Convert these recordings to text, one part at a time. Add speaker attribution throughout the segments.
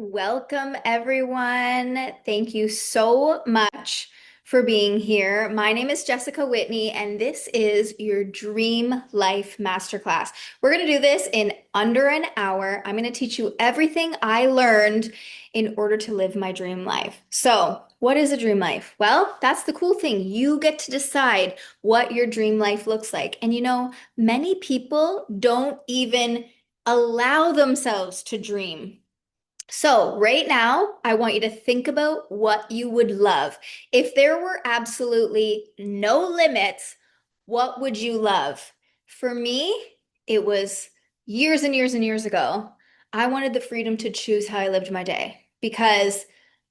Speaker 1: Welcome, everyone. Thank you so much for being here. My name is Jessica Whitney, and this is your Dream Life Masterclass. We're going to do this in under an hour. I'm going to teach you everything I learned in order to live my dream life. So, what is a dream life? Well, that's the cool thing. You get to decide what your dream life looks like. And many people don't even allow themselves to dream. So, right now, I want you to think about what you would love. If there were absolutely no limits, what would you love? For me, it was years and years and years ago. I wanted the freedom to choose how I lived my day because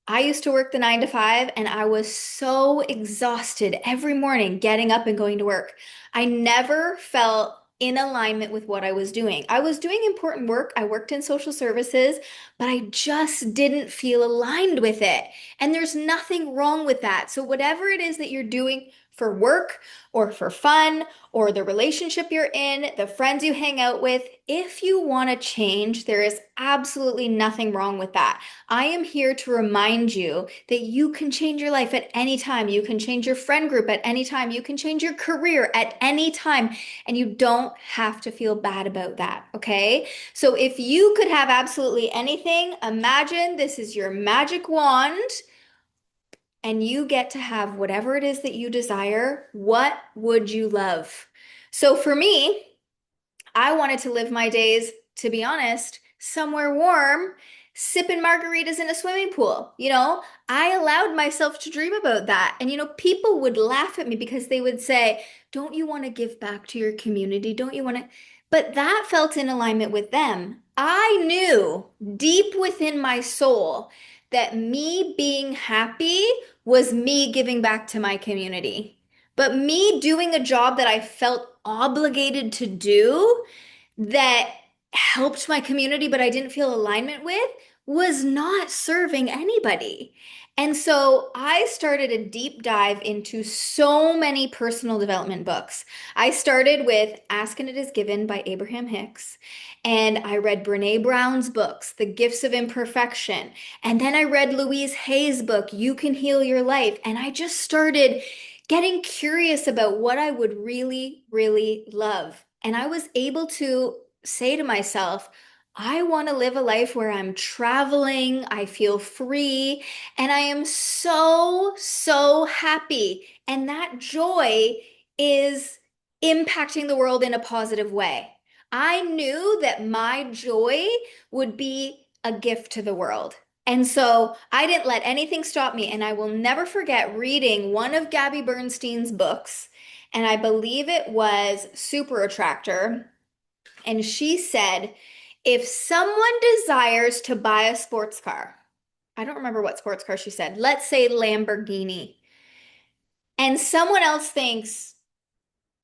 Speaker 1: I used to work the 9 to 5 and I was so exhausted every morning getting up and going to work. I never felt in alignment with what I was doing. I was doing important work. I worked in social services, but I just didn't feel aligned with it. And there's nothing wrong with that. So, whatever it is that you're doing for work or for fun or the relationship you're in, the friends you hang out with, if you want to change, there is absolutely nothing wrong with that. I am here to remind you that you can change your life at any time. You can change your friend group at any time. You can change your career at any time. And you don't have to feel bad about that. Okay. So if you could have absolutely anything, imagine this is your magic wand and you get to have whatever it is that you desire. What would you love? So for me, I wanted to live my days, to be honest, somewhere warm, sipping margaritas in a swimming pool. I allowed myself to dream about that. And, people would laugh at me because they would say, "Don't you want to give back to your community? Don't you want to?" But that felt in alignment with them. I knew deep within my soul that me being happy was me giving back to my community. But me doing a job that I felt obligated to do that helped my community, but I didn't feel alignment with, was not serving anybody. And so I started a deep dive into so many personal development books. I started with Ask and It Is Given by Abraham Hicks. And I read Brene Brown's books, The Gifts of Imperfection. And then I read Louise Hay's book, You Can Heal Your Life. And I just started getting curious about what I would really, really love. And I was able to say to myself, I want to live a life where I'm traveling, I feel free, and I am so, so happy. And that joy is impacting the world in a positive way. I knew that my joy would be a gift to the world. And so I didn't let anything stop me. And I will never forget reading one of Gabby Bernstein's books, and I believe it was Super Attractor. And she said, if someone desires to buy a sports car, I don't remember what sports car she said, let's say Lamborghini, and someone else thinks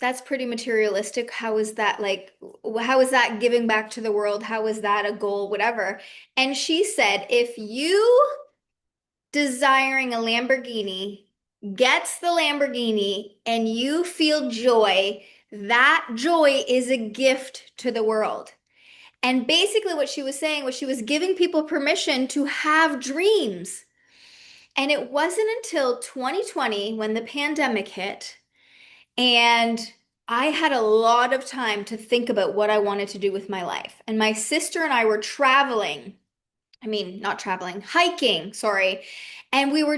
Speaker 1: that's pretty materialistic. How is that how is that giving back to the world? How is that a goal? Whatever. And she said, if you desiring a Lamborghini gets the Lamborghini and you feel joy, that joy is a gift to the world. And basically, what she was saying was she was giving people permission to have dreams. And it wasn't until 2020 when the pandemic hit, and I had a lot of time to think about what I wanted to do with my life. And my sister and I were traveling. I mean, not traveling, hiking, sorry. And we were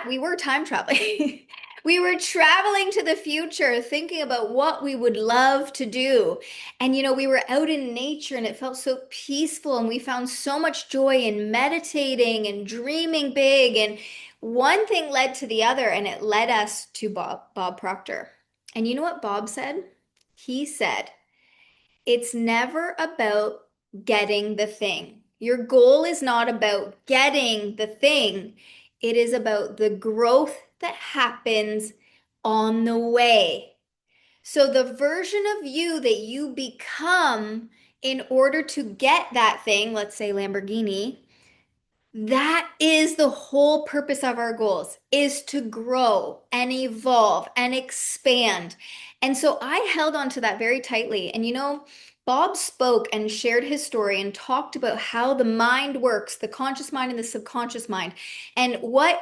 Speaker 1: we were time traveling. We were traveling to the future, thinking about what we would love to do. And, we were out in nature and it felt so peaceful. And we found so much joy in meditating and dreaming big. And one thing led to the other, and it led us to Bob Proctor. And you know what Bob said? He said, it's never about getting the thing. Your goal is not about getting the thing. It is about the growth that happens on the way. So the version of you that you become in order to get that thing, let's say Lamborghini, that is the whole purpose of our goals, is to grow and evolve and expand. And so I held on to that very tightly. And Bob spoke and shared his story and talked about how the mind works, the conscious mind and the subconscious mind, and what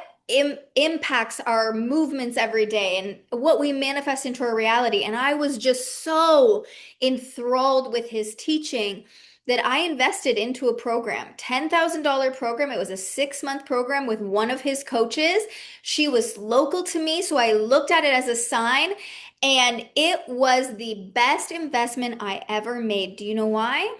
Speaker 1: impacts our movements every day and what we manifest into our reality. And I was just so enthralled with his teaching that I invested into a program, $10,000 program. It was a 6-month program with one of his coaches. She was local to me, so I looked at it as a sign, and it was the best investment I ever made. Do you know why?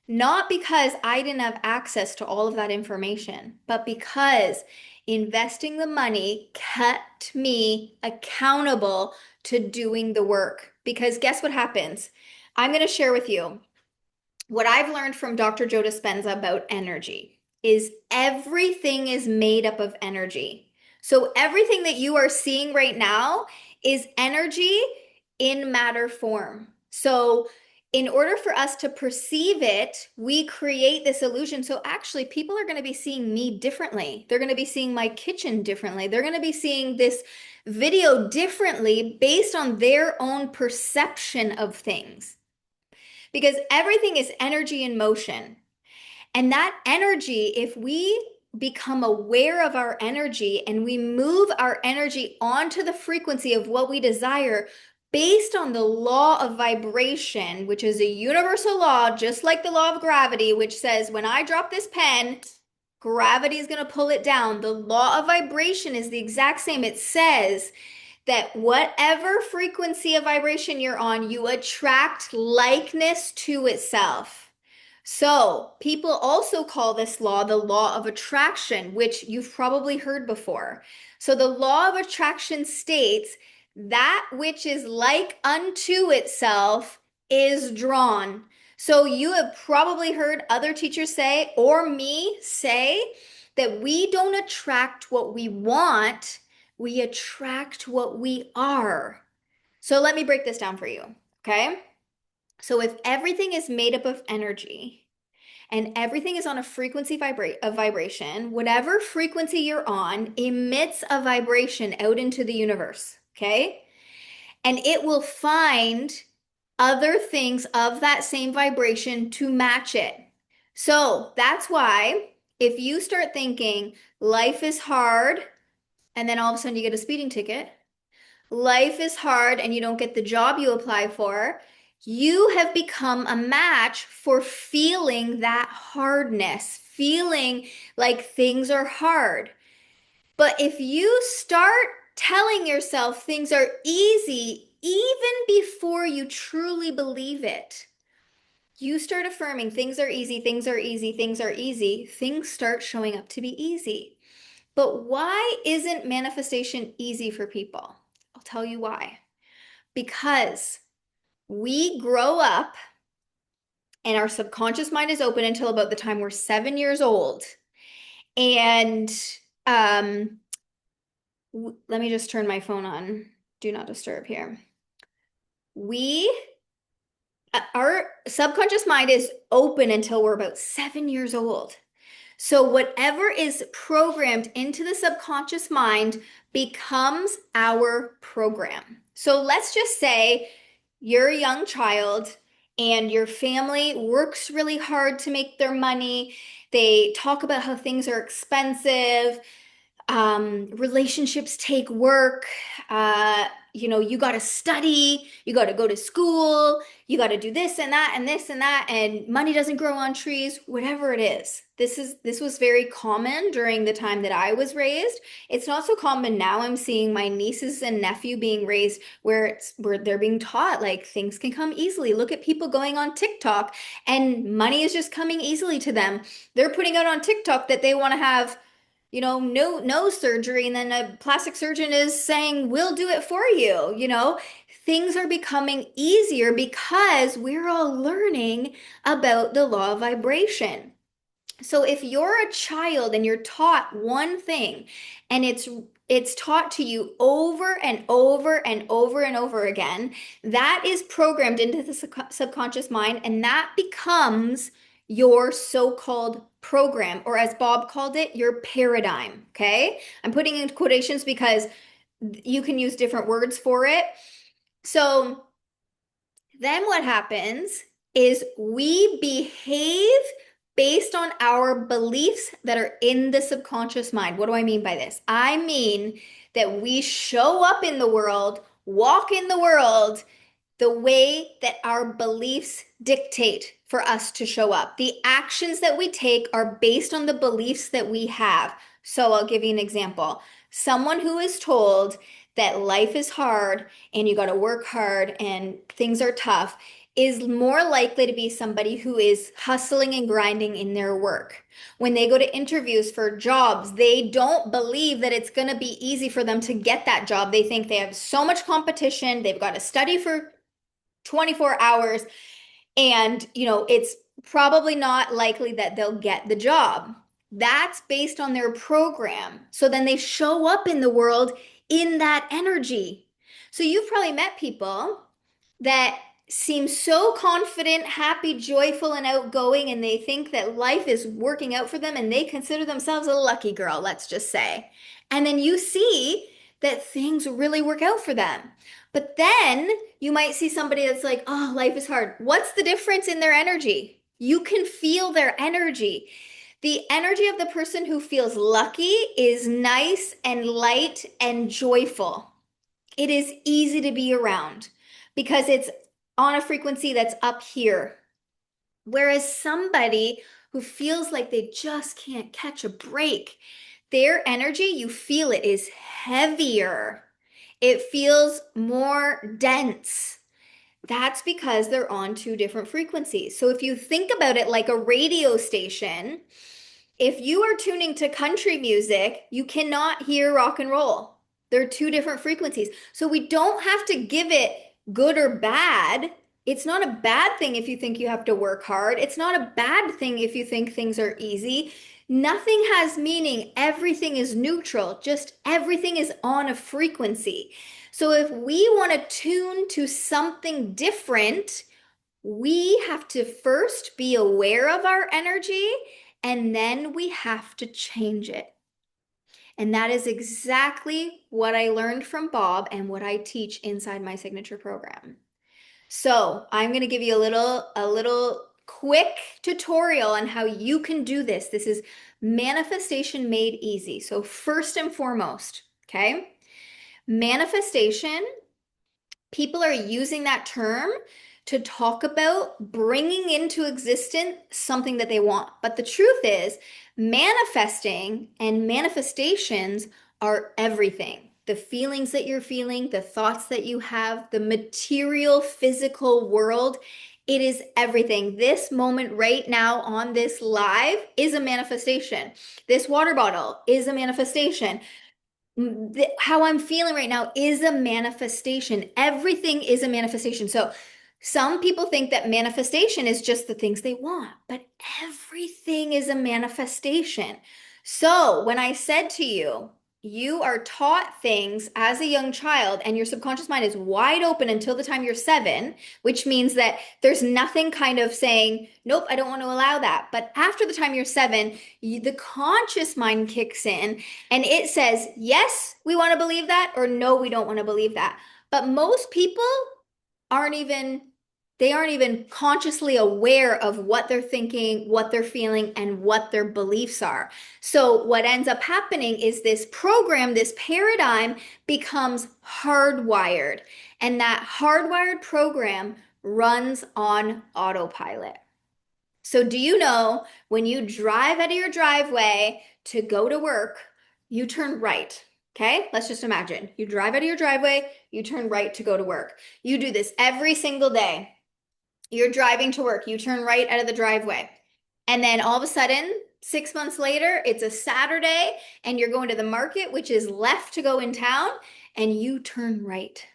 Speaker 1: Not because I didn't have access to all of that information, but because investing the money kept me accountable to doing the work. Because guess what happens? I'm going to share with you what I've learned from Dr. Joe Dispenza about energy is everything is made up of energy. So everything that you are seeing right now is energy in matter form. So in order for us to perceive it, we create this illusion. So actually, people are going to be seeing me differently. They're going to be seeing my kitchen differently. They're going to be seeing this video differently based on their own perception of things, because everything is energy in motion. And that energy, if we become aware of our energy and we move our energy onto the frequency of what we desire based on the law of vibration, which is a universal law, just like the law of gravity, which says when I drop this pen, gravity is going to pull it down. The law of vibration is the exact same. It says that whatever frequency of vibration you're on, you attract likeness to itself. So, people also call this law the law of attraction, which you've probably heard before. So, the law of attraction states that which is like unto itself is drawn. So, you have probably heard other teachers say, or me say, that we don't attract what we want, we attract what we are. So let me break this down for you, okay? So if everything is made up of energy and everything is on a frequency of vibration, whatever frequency you're on emits a vibration out into the universe, okay? And it will find other things of that same vibration to match it. So that's why if you start thinking life is hard, and then all of a sudden you get a speeding ticket, life is hard and you don't get the job you apply for, you have become a match for feeling that hardness, feeling like things are hard. But if you start telling yourself things are easy, even before you truly believe it, you start affirming things are easy, things are easy, things are easy, things start showing up to be easy. But why isn't manifestation easy for people? I'll tell you why. Because we grow up and our subconscious mind is open until about the time we're 7 years old. And let me just turn my phone on. Do not disturb here. Our subconscious mind is open until we're about 7 years old. So whatever is programmed into the subconscious mind becomes our program. So let's just say you're a young child and your family works really hard to make their money. They talk about how things are expensive. Relationships take work. You got to study, you got to go to school, you got to do this and that and this and that, and money doesn't grow on trees, whatever it is. This was very common during the time that I was raised. It's not so common now. I'm seeing my nieces and nephew being raised where they're being taught like things can come easily. Look at people going on TikTok and money is just coming easily to them. They're putting out on TikTok that they want to have no surgery, and then a plastic surgeon is saying, we'll do it for you. Things are becoming easier because we're all learning about the law of vibration. So if you're a child and you're taught one thing and it's taught to you over and over and over and over again, that is programmed into the subconscious mind, and that becomes your so-called program, or as Bob called it, your paradigm. Okay? I'm putting in quotations because you can use different words for it. So then what happens is we behave based on our beliefs that are in the subconscious mind. What do I mean by this? I mean that we show up in the world, walk in the world the way that our beliefs dictate for us to show up. The actions that we take are based on the beliefs that we have. So I'll give you an example. Someone who is told that life is hard and you got to work hard and things are tough is more likely to be somebody who is hustling and grinding in their work. When they go to interviews for jobs, they don't believe that it's going to be easy for them to get that job. They think they have so much competition, they've got to study for 24 hours, and it's probably not likely that they'll get the job. That's based on their program. So then they show up in the world in that energy. So you've probably met people that seem so confident, happy, joyful, and outgoing, and they think that life is working out for them, and they consider themselves a lucky girl, let's just say. And then you see that things really work out for them. But then you might see somebody that's like, oh, life is hard. What's the difference in their energy? You can feel their energy. The energy of the person who feels lucky is nice and light and joyful. It is easy to be around because it's on a frequency that's up here. Whereas somebody who feels like they just can't catch a break, their energy, you feel it, is heavier. It feels more dense. That's because they're on two different frequencies. So if you think about it like a radio station, if you are tuning to country music, you cannot hear rock and roll. They're two different frequencies. So we don't have to give it good or bad. It's not a bad thing if you think you have to work hard. It's not a bad thing if you think things are easy. Nothing has meaning. Everything is neutral. Just everything is on a frequency. So if we want to tune to something different, we have to first be aware of our energy, and then we have to change it. And that is exactly what I learned from Bob and what I teach inside my signature program. So I'm going to give you a little quick tutorial on how you can do this. This is manifestation made easy. So first and foremost, okay? Manifestation, people are using that term to talk about bringing into existence something that they want. But the truth is, manifesting and manifestations are everything. The feelings that you're feeling, the thoughts that you have, the material, physical world, it is everything. This moment right now on this live is a manifestation. This water bottle is a manifestation. How I'm feeling right now is a manifestation. Everything is a manifestation. So some people think that manifestation is just the things they want, but everything is a manifestation. So when I said to you, you are taught things as a young child, and your subconscious mind is wide open until the time you're 7, which means that there's nothing kind of saying, nope, I don't want to allow that. But after the time you're 7, the conscious mind kicks in and it says, yes, we want to believe that, or no, we don't want to believe that. But most people aren't even they aren't even consciously aware of what they're thinking, what they're feeling, and what their beliefs are. So what ends up happening is this program, this paradigm becomes hardwired, and that hardwired program runs on autopilot. So do you know when you drive out of your driveway to go to work, you turn right? Okay, let's just imagine you drive out of your driveway, you turn right to go to work. You do this every single day. You're driving to work, you turn right out of the driveway. And then all of a sudden, 6 months later, it's a Saturday and you're going to the market, which is left to go in town, and you turn right.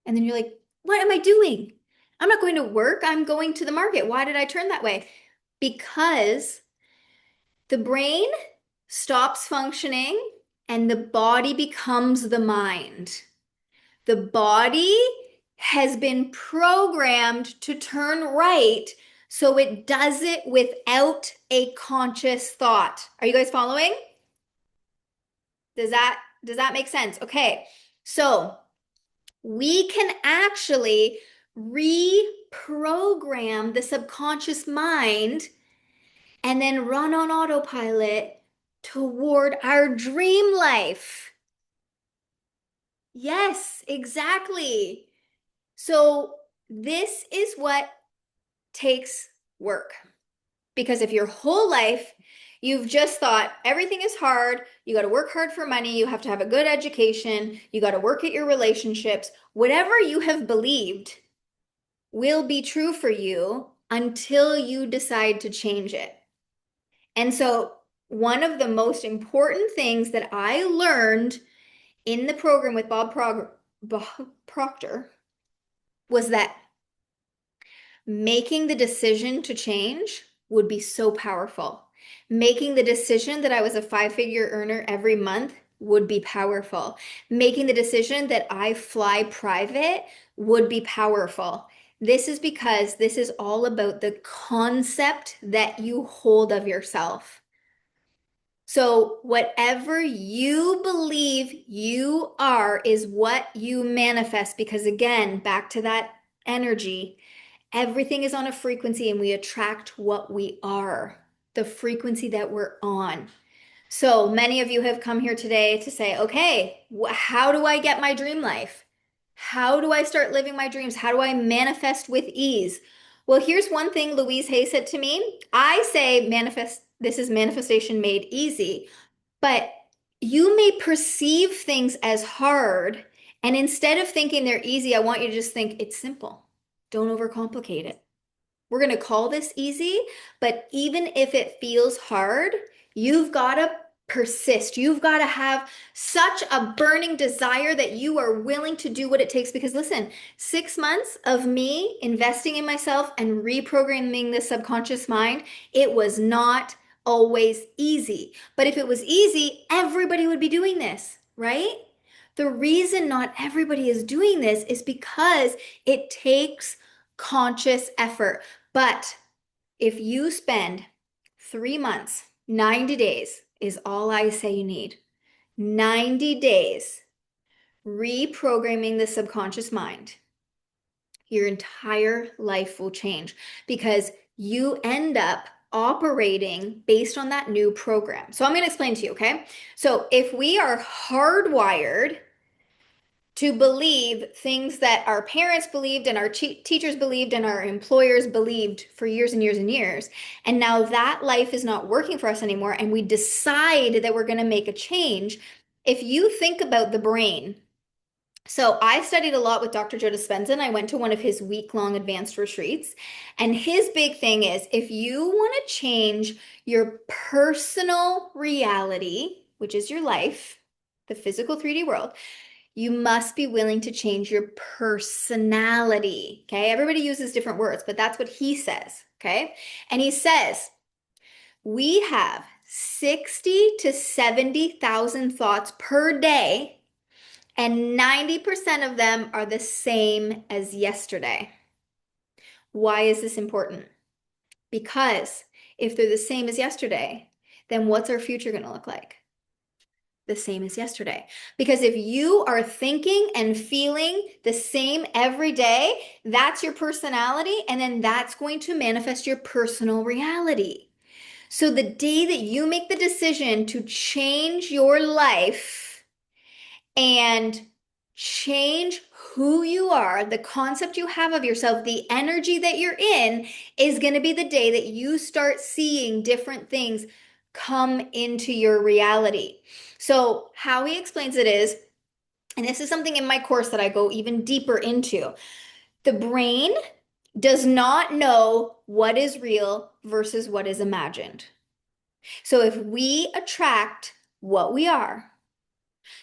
Speaker 1: And then you're like, what am I doing? I'm not going to work, I'm going to the market. Why did I turn that way? Because the brain stops functioning and the body becomes the mind. The body has been programmed to turn right, so it does it without a conscious thought. Are you guys following? Does that make sense? Okay. So we can actually reprogram program the subconscious mind and then run on autopilot toward our dream life. Yes, exactly. So, this is what takes work. Because if your whole life you've just thought everything is hard, you got to work hard for money, you have to have a good education, you got to work at your relationships, whatever you have believed will be true for you until you decide to change it. And so, one of the most important things that I learned in the program with Bob Proctor was that making the decision to change would be so powerful. Making the decision that I was a five-figure earner every month would be powerful. Making the decision that I fly private would be powerful. This is because this is all about the concept that you hold of yourself. So, whatever you believe you are is what you manifest. Because, again, back to that energy, everything is on a frequency and we attract what we are, the frequency that we're on. So many of you have come here today to say, okay, how do I get my dream life? How do I start living my dreams? How do I manifest with ease? Well, here's one thing Louise Hay said to me. I say manifest, this is manifestation made easy, but you may perceive things as hard. And instead of thinking they're easy, I want you to just think it's simple. Don't overcomplicate it. We're going to call this easy, but even if it feels hard, you've got to persist. You've got to have such a burning desire that you are willing to do what it takes. Because listen, 6 months of me investing in myself and reprogramming the subconscious mind, it was not always easy. But if it was easy, everybody would be doing this, right? The reason not everybody is doing this is because it takes conscious effort. But if you spend 3 months, 90 days is all I say you need. 90 days reprogramming the subconscious mind, your entire life will change because you end up operating based on that new program. So I'm going to explain to you, okay? So if we are hardwired to believe things that our parents believed and our teachers believed and our employers believed for years and years and years. And now that life is not working for us anymore, and we decide that we're going to make a change. If you think about the brain, so I studied a lot with Dr. Joe Dispenza. I went to one of his week-long advanced retreats. And his big thing is if you want to change your personal reality, which is your life, the physical 3D world, you must be willing to change your personality. Okay. Everybody uses different words, but that's what he says. Okay. And he says, we have 60 to 70,000 thoughts per day, and 90% of them are the same as yesterday. Why is this important? Because if they're the same as yesterday, then what's our future going to look like? The same as yesterday. Because if you are thinking and feeling the same every day, that's your personality, and then that's going to manifest your personal reality. So the day that you make the decision to change your life and change who you are, the concept you have of yourself, the energy that you're in, is going to be the day that you start seeing different things come into your reality. So, how he explains it is, and this is something in my course that I go even deeper into, the brain does not know what is real versus what is imagined. So, if we attract what we are,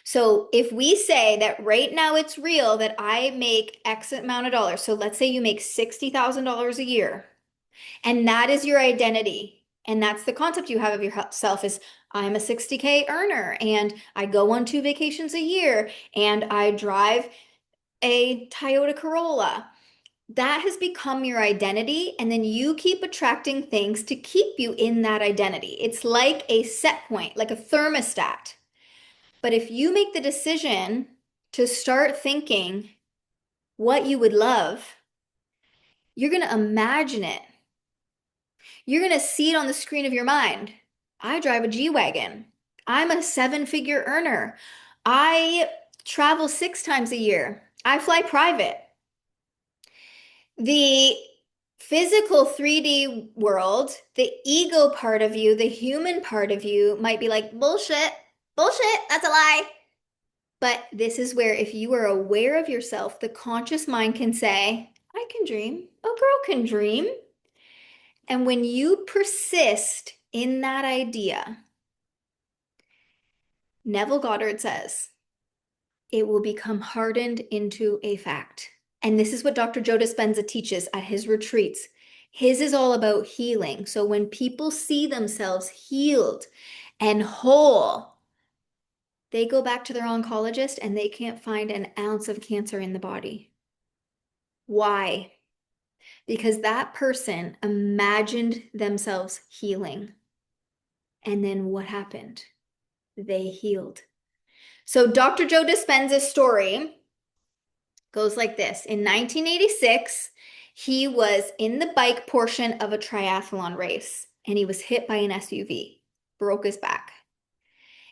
Speaker 1: so if we say that right now it's real that I make X amount of dollars, so let's say you make $60,000 a year, and that is your identity, and that's the concept you have of yourself is I'm a 60K earner, and I go on 2 vacations a year, and I drive a Toyota Corolla. That has become your identity, and then you keep attracting things to keep you in that identity. It's like a set point, like a thermostat. But if you make the decision to start thinking what you would love, You're going to imagine it. You're going to see it on the screen of your mind. I drive a G-Wagon. I'm a seven-figure earner. I travel 6 times a year. I fly private. The physical 3D world, the ego part of you, the human part of you might be like, bullshit, bullshit, that's a lie. But this is where, if you are aware of yourself, the conscious mind can say, I can dream. A girl can dream. And when you persist in that idea, Neville Goddard says, it will become hardened into a fact. And this is what Dr. Joe Dispenza teaches at his retreats. His is all about healing. So when people see themselves healed and whole, they go back to their oncologist and they can't find an ounce of cancer in the body. Why? Because that person imagined themselves healing. And then what happened? They healed. So Dr. Joe Dispenza's story goes like this. In 1986, he was in the bike portion of a triathlon race and he was hit by an SUV, broke his back.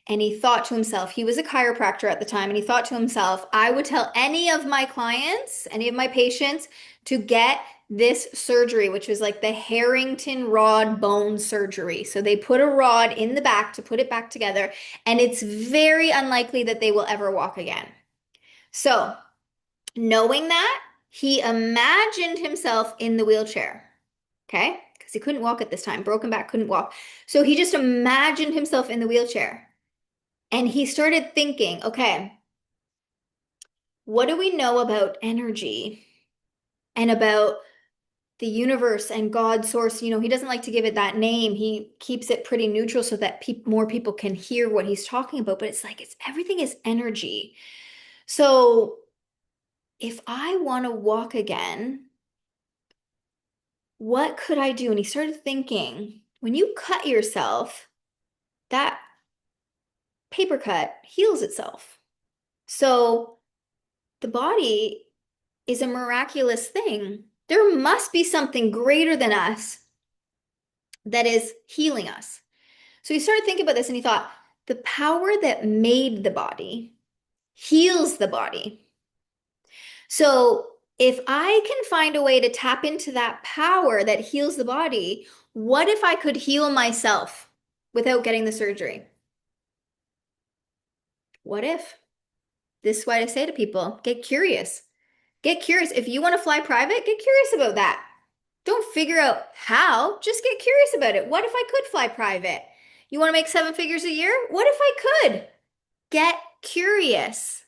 Speaker 1: And he thought to himself, he was a chiropractor at the time, and he thought to himself, I would tell any of my clients, any of my patients, to get this surgery, which was like the Harrington rod bone surgery. So they put a rod in the back to put it back together, and it's very unlikely that they will ever walk again. So, knowing that, he imagined himself in the wheelchair, okay? Because he couldn't walk at this time, broken back, couldn't walk. So he just imagined himself in the wheelchair. And he started thinking, okay, what do we know about energy and about the universe and God source? You know, he doesn't like to give it that name. He keeps it pretty neutral so that more people can hear what he's talking about. But it's like, everything is energy. So if I want to walk again, what could I do? And he started thinking, when you cut yourself, that paper cut heals itself. So the body is a miraculous thing. There must be something greater than us that is healing us. So he started thinking about this and he thought, the power that made the body heals the body. So if I can find a way to tap into that power that heals the body, what if I could heal myself without getting the surgery? What if? This is why I say to people, get curious. Get curious. If you want to fly private, get curious about that. Don't figure out how, just get curious about it. What if I could fly private? You want to make 7 figures a year? What if I could? Get curious.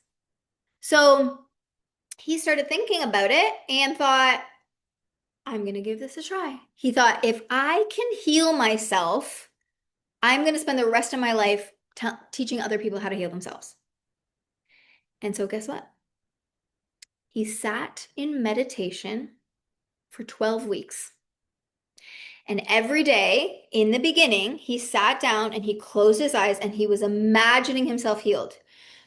Speaker 1: So he started thinking about it and thought, I'm going to give this a try. He thought, if I can heal myself, I'm going to spend the rest of my life teaching other people how to heal themselves. And so guess what? He sat in meditation for 12 weeks. And every day in the beginning, he sat down and he closed his eyes and he was imagining himself healed.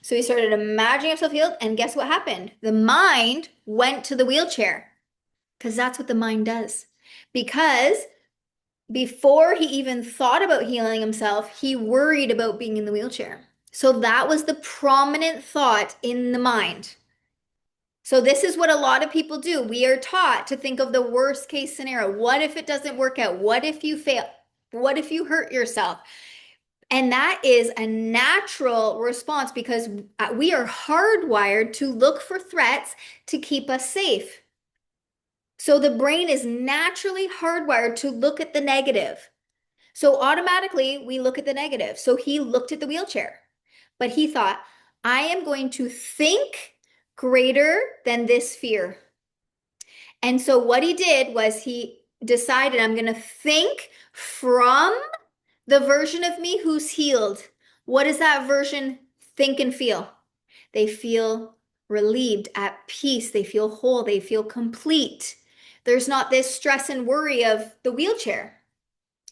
Speaker 1: So he started imagining himself healed. And guess what happened? The mind went to the wheelchair because that's what the mind does. Because before he even thought about healing himself, he worried about being in the wheelchair. So that was the prominent thought in the mind. So this is what a lot of people do. We are taught to think of the worst case scenario. What if it doesn't work out? What if you fail? What if you hurt yourself? And that is a natural response because we are hardwired to look for threats to keep us safe. So the brain is naturally hardwired to look at the negative. So automatically we look at the negative. So he looked at the wheelchair, but he thought, I am going to think greater than this fear. And so what he did was he decided, I'm going to think from the version of me who's healed. What does that version think and feel? They feel relieved, at peace. They feel whole. They feel complete. There's not this stress and worry of the wheelchair.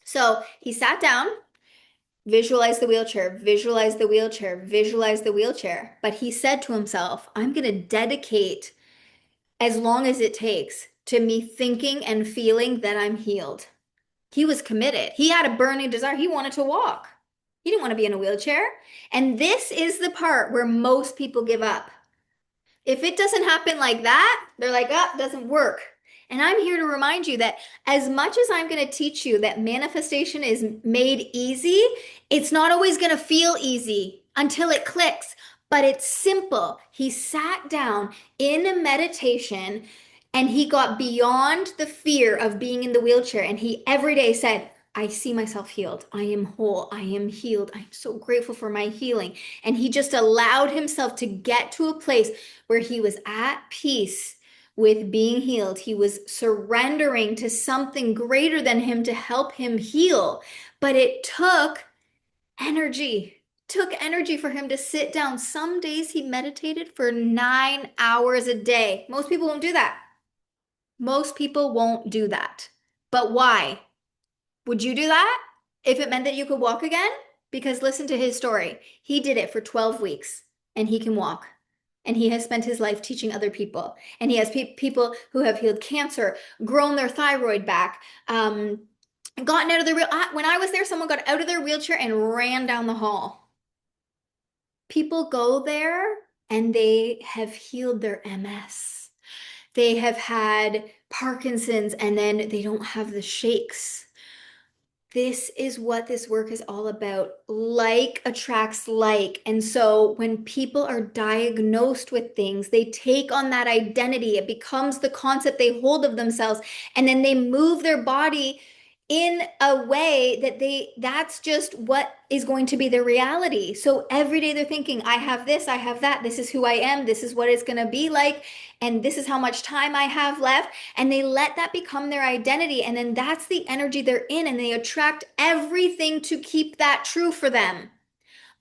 Speaker 1: So he sat down, visualized the wheelchair, visualized the wheelchair, visualized the wheelchair. But he said to himself, I'm going to dedicate as long as it takes to me thinking and feeling that I'm healed. He was committed. He had a burning desire. He wanted to walk. He didn't want to be in a wheelchair. And this is the part where most people give up. If it doesn't happen like that, they're like, oh, it doesn't work. And I'm here to remind you that as much as I'm going to teach you that manifestation is made easy, it's not always going to feel easy until it clicks, but it's simple. He sat down in a meditation and he got beyond the fear of being in the wheelchair. And he every day said, I see myself healed. I am whole. I am healed. I'm so grateful for my healing. And he just allowed himself to get to a place where he was at peace with being healed. He was surrendering to something greater than him to help him heal. But it took energy. Took energy for him to sit down. Some days he meditated for 9 hours a day. Most people won't do that. Most people won't do that. But why? Would you do that if it meant that you could walk again? Because listen to his story. He did it for 12 weeks and he can walk. And he has spent his life teaching other people. And he has people who have healed cancer, grown their thyroid back, gotten out of their when I was there, someone got out of their wheelchair and ran down the hall. People go there and they have healed their MS. They have had Parkinson's and then they don't have the shakes. This is what this work is all about. Like attracts like. And so when people are diagnosed with things, they take on that identity. It becomes the concept they hold of themselves. And then they move their body in a way that that's just what is going to be their reality. So every day they're thinking, I have this, I have that, this is who I am, this is what it's going to be like, and this is how much time I have left. And they let that become their identity. And then that's the energy they're in, and they attract everything to keep that true for them.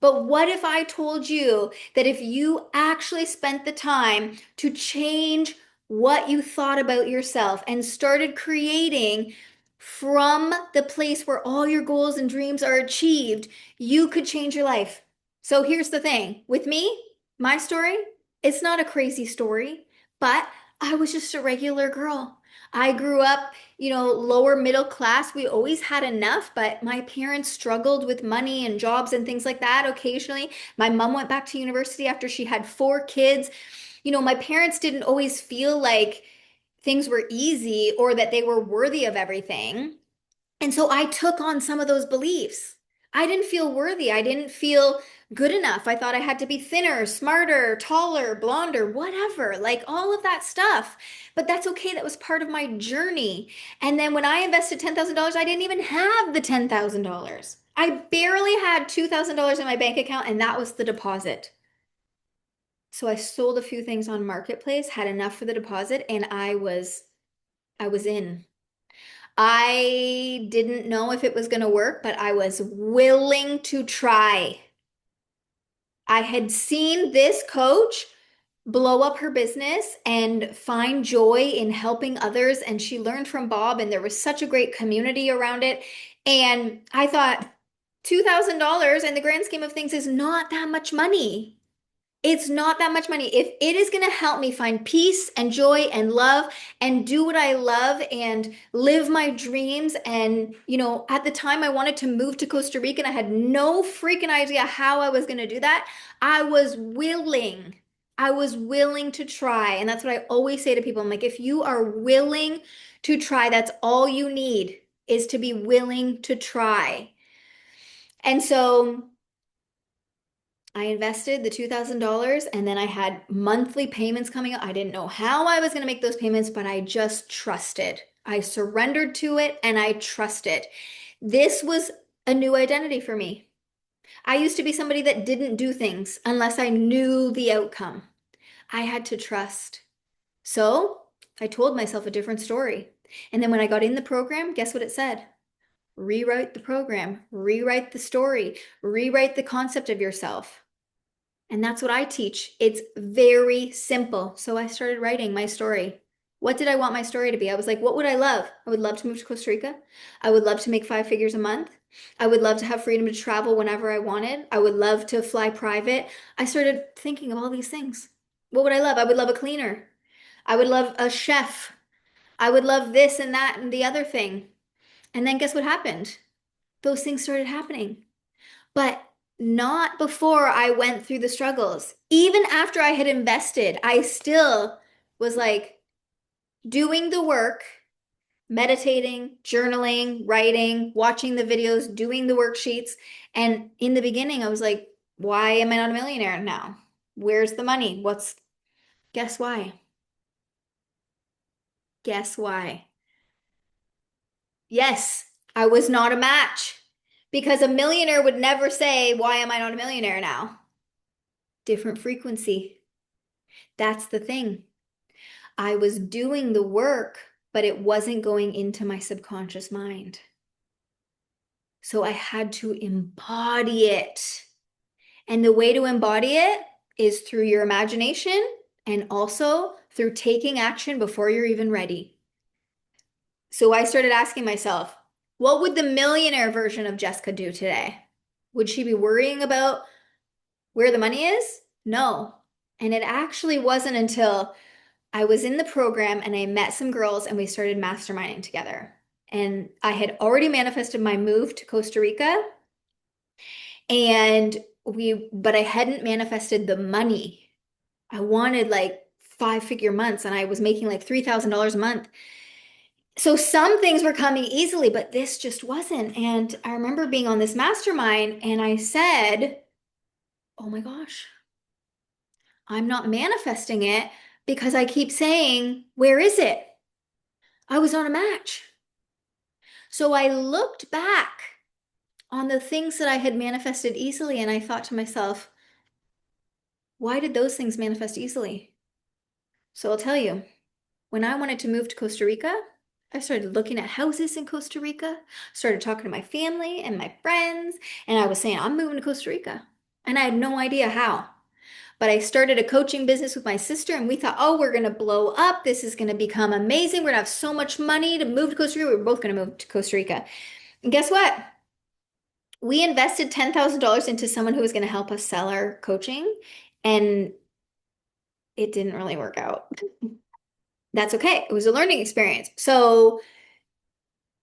Speaker 1: But what if I told you that if you actually spent the time to change what you thought about yourself and started creating from the place where all your goals and dreams are achieved, you could change your life. So here's the thing with me, my story, it's not a crazy story, but I was just a regular girl. I grew up, lower middle class. We always had enough, but my parents struggled with money and jobs and things like that occasionally. My mom went back to university after she had 4 kids. My parents didn't always feel like things were easy or that they were worthy of everything. And so I took on some of those beliefs. I didn't feel worthy. I didn't feel good enough. I thought I had to be thinner, smarter, taller, blonder, whatever, like all of that stuff. But that's okay. That was part of my journey. And then when I invested $10,000, I didn't even have the $10,000. I barely had $2,000 in my bank account, and that was the deposit. So I sold a few things on Marketplace, had enough for the deposit, and I was in. I didn't know if it was going to work, but I was willing to try. I had seen this coach blow up her business and find joy in helping others, and she learned from Bob, and there was such a great community around it. And I thought, $2,000 in the grand scheme of things is not that much money. It's not that much money. If it is going to help me find peace and joy and love and do what I love and live my dreams. And, at the time I wanted to move to Costa Rica and I had no freaking idea how I was going to do that. I was willing. I was willing to try. And that's what I always say to people. I'm like, if you are willing to try, that's all you need is to be willing to try. And so I invested the $2,000 and then I had monthly payments coming up. I didn't know how I was going to make those payments, but I just trusted. I surrendered to it and I trusted. This was a new identity for me. I used to be somebody that didn't do things unless I knew the outcome. I had to trust. So I told myself a different story. And then when I got in the program, guess what it said? Rewrite the program, rewrite the story, rewrite the concept of yourself. And that's what I teach. It's very simple. So I started writing my story. What did I want my story to be? I was like, what would I love? I would love to move to Costa Rica. I would love to make 5 figures a month. I would love to have freedom to travel whenever I wanted. I would love to fly private. I started thinking of all these things. What would I love? I would love a cleaner. I would love a chef. I would love this and that and the other thing. And then guess what happened? Those things started happening. But not before I went through the struggles. Even after I had invested, I still was like doing the work, meditating, journaling, writing, watching the videos, doing the worksheets. And in the beginning, I was like, why am I not a millionaire now? Where's the money? Guess why? Guess why? Yes, I was not a match because a millionaire would never say, why am I not a millionaire now? Different frequency. That's the thing. I was doing the work, but it wasn't going into my subconscious mind. So I had to embody it. And the way to embody it is through your imagination and also through taking action before you're even ready. So I started asking myself, what would the millionaire version of Jessica do today? Would she be worrying about where the money is? No. And it actually wasn't until I was in the program and I met some girls and we started masterminding together. And I had already manifested my move to Costa Rica but I hadn't manifested the money. I wanted like 5-figure months and I was making like $3,000 a month. So some things were coming easily, but this just wasn't. And I remember being on this mastermind and I said, oh my gosh, I'm not manifesting it because I keep saying, where is it? I was on a match. So I looked back on the things that I had manifested easily and I thought to myself, why did those things manifest easily? So I'll tell you, when I wanted to move to Costa Rica, I started looking at houses in Costa Rica, started talking to my family and my friends, and I was saying, I'm moving to Costa Rica. And I had no idea how. But I started a coaching business with my sister, and we thought, oh, we're going to blow up. This is going to become amazing. We're going to have so much money to move to Costa Rica. We were both going to move to Costa Rica. And guess what? We invested $10,000 into someone who was going to help us sell our coaching, and it didn't really work out. That's okay. It was a learning experience. So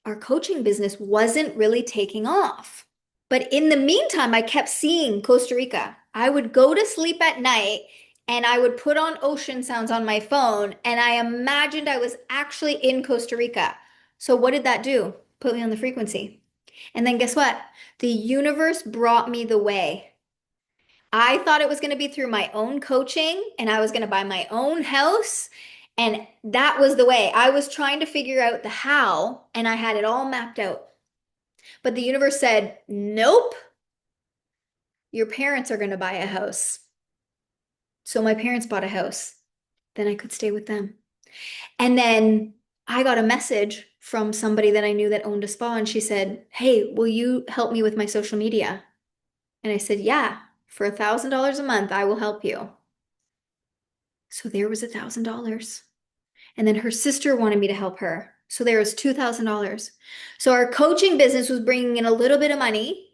Speaker 1: our coaching business wasn't really taking off. But in the meantime, I kept seeing Costa Rica. I would go to sleep at night and I would put on ocean sounds on my phone and I imagined I was actually in Costa Rica. So what did that do? Put me on the frequency. And then guess what? The universe brought me the way. I thought it was going to be through my own coaching and I was going to buy my own house. And that was the way. I was trying to figure out the how and I had it all mapped out. But the universe said, nope, your parents are going to buy a house. So my parents bought a house. Then I could stay with them. And then I got a message from somebody that I knew that owned a spa. And she said, hey, will you help me with my social media? And I said, yeah, for $1,000 a month, I will help you. So there was $1,000. And then her sister wanted me to help her. So there was $2,000. So our coaching business was bringing in a little bit of money,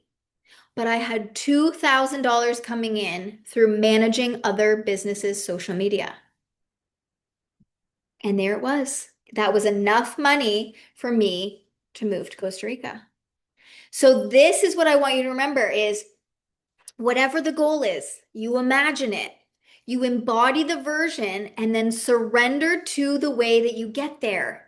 Speaker 1: but I had $2,000 coming in through managing other businesses' social media. And there it was. That was enough money for me to move to Costa Rica. So this is what I want you to remember is whatever the goal is, you imagine it. You embody the version and then surrender to the way that you get there.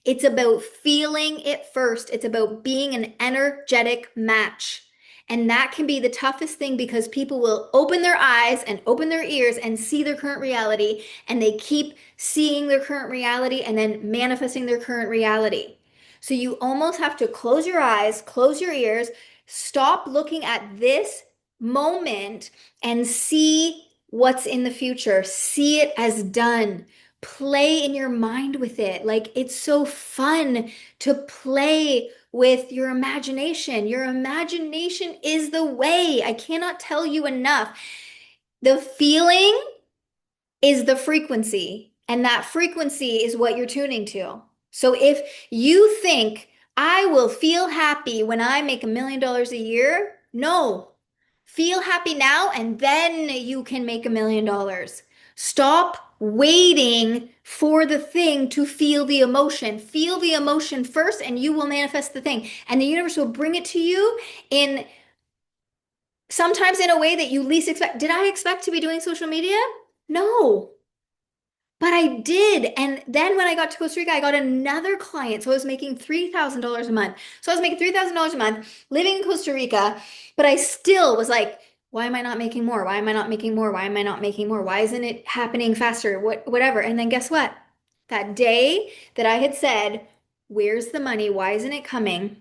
Speaker 1: It's about feeling it first. It's about being an energetic match. And that can be the toughest thing because people will open their eyes and open their ears and see their current reality, and they keep seeing their current reality and then manifesting their current reality. So you almost have to close your eyes, close your ears, stop looking at this moment and see what's in the future. See it as done. Play in your mind with it. Like it's so fun to play with your imagination. Your imagination is the way. I cannot tell you enough. The feeling is the frequency, and that frequency is what you're tuning to. So if you think I will feel happy when I make $1 million a year, no. Feel happy now and then you can make $1 million. Stop waiting for the thing to feel the emotion. Feel the emotion first, and you will manifest the thing. And the universe will bring it to you in sometimes in a way that you least expect. Did I expect to be doing social media? No. But I did. And then when I got to Costa Rica, I got another client. So I was making $3,000 a month. So I was making $3,000 a month living in Costa Rica, but I still was like, why am I not making more? Why am I not making more? Why am I not making more? Why isn't it happening faster? Whatever. And then guess what? That day that I had said, where's the money? Why isn't it coming?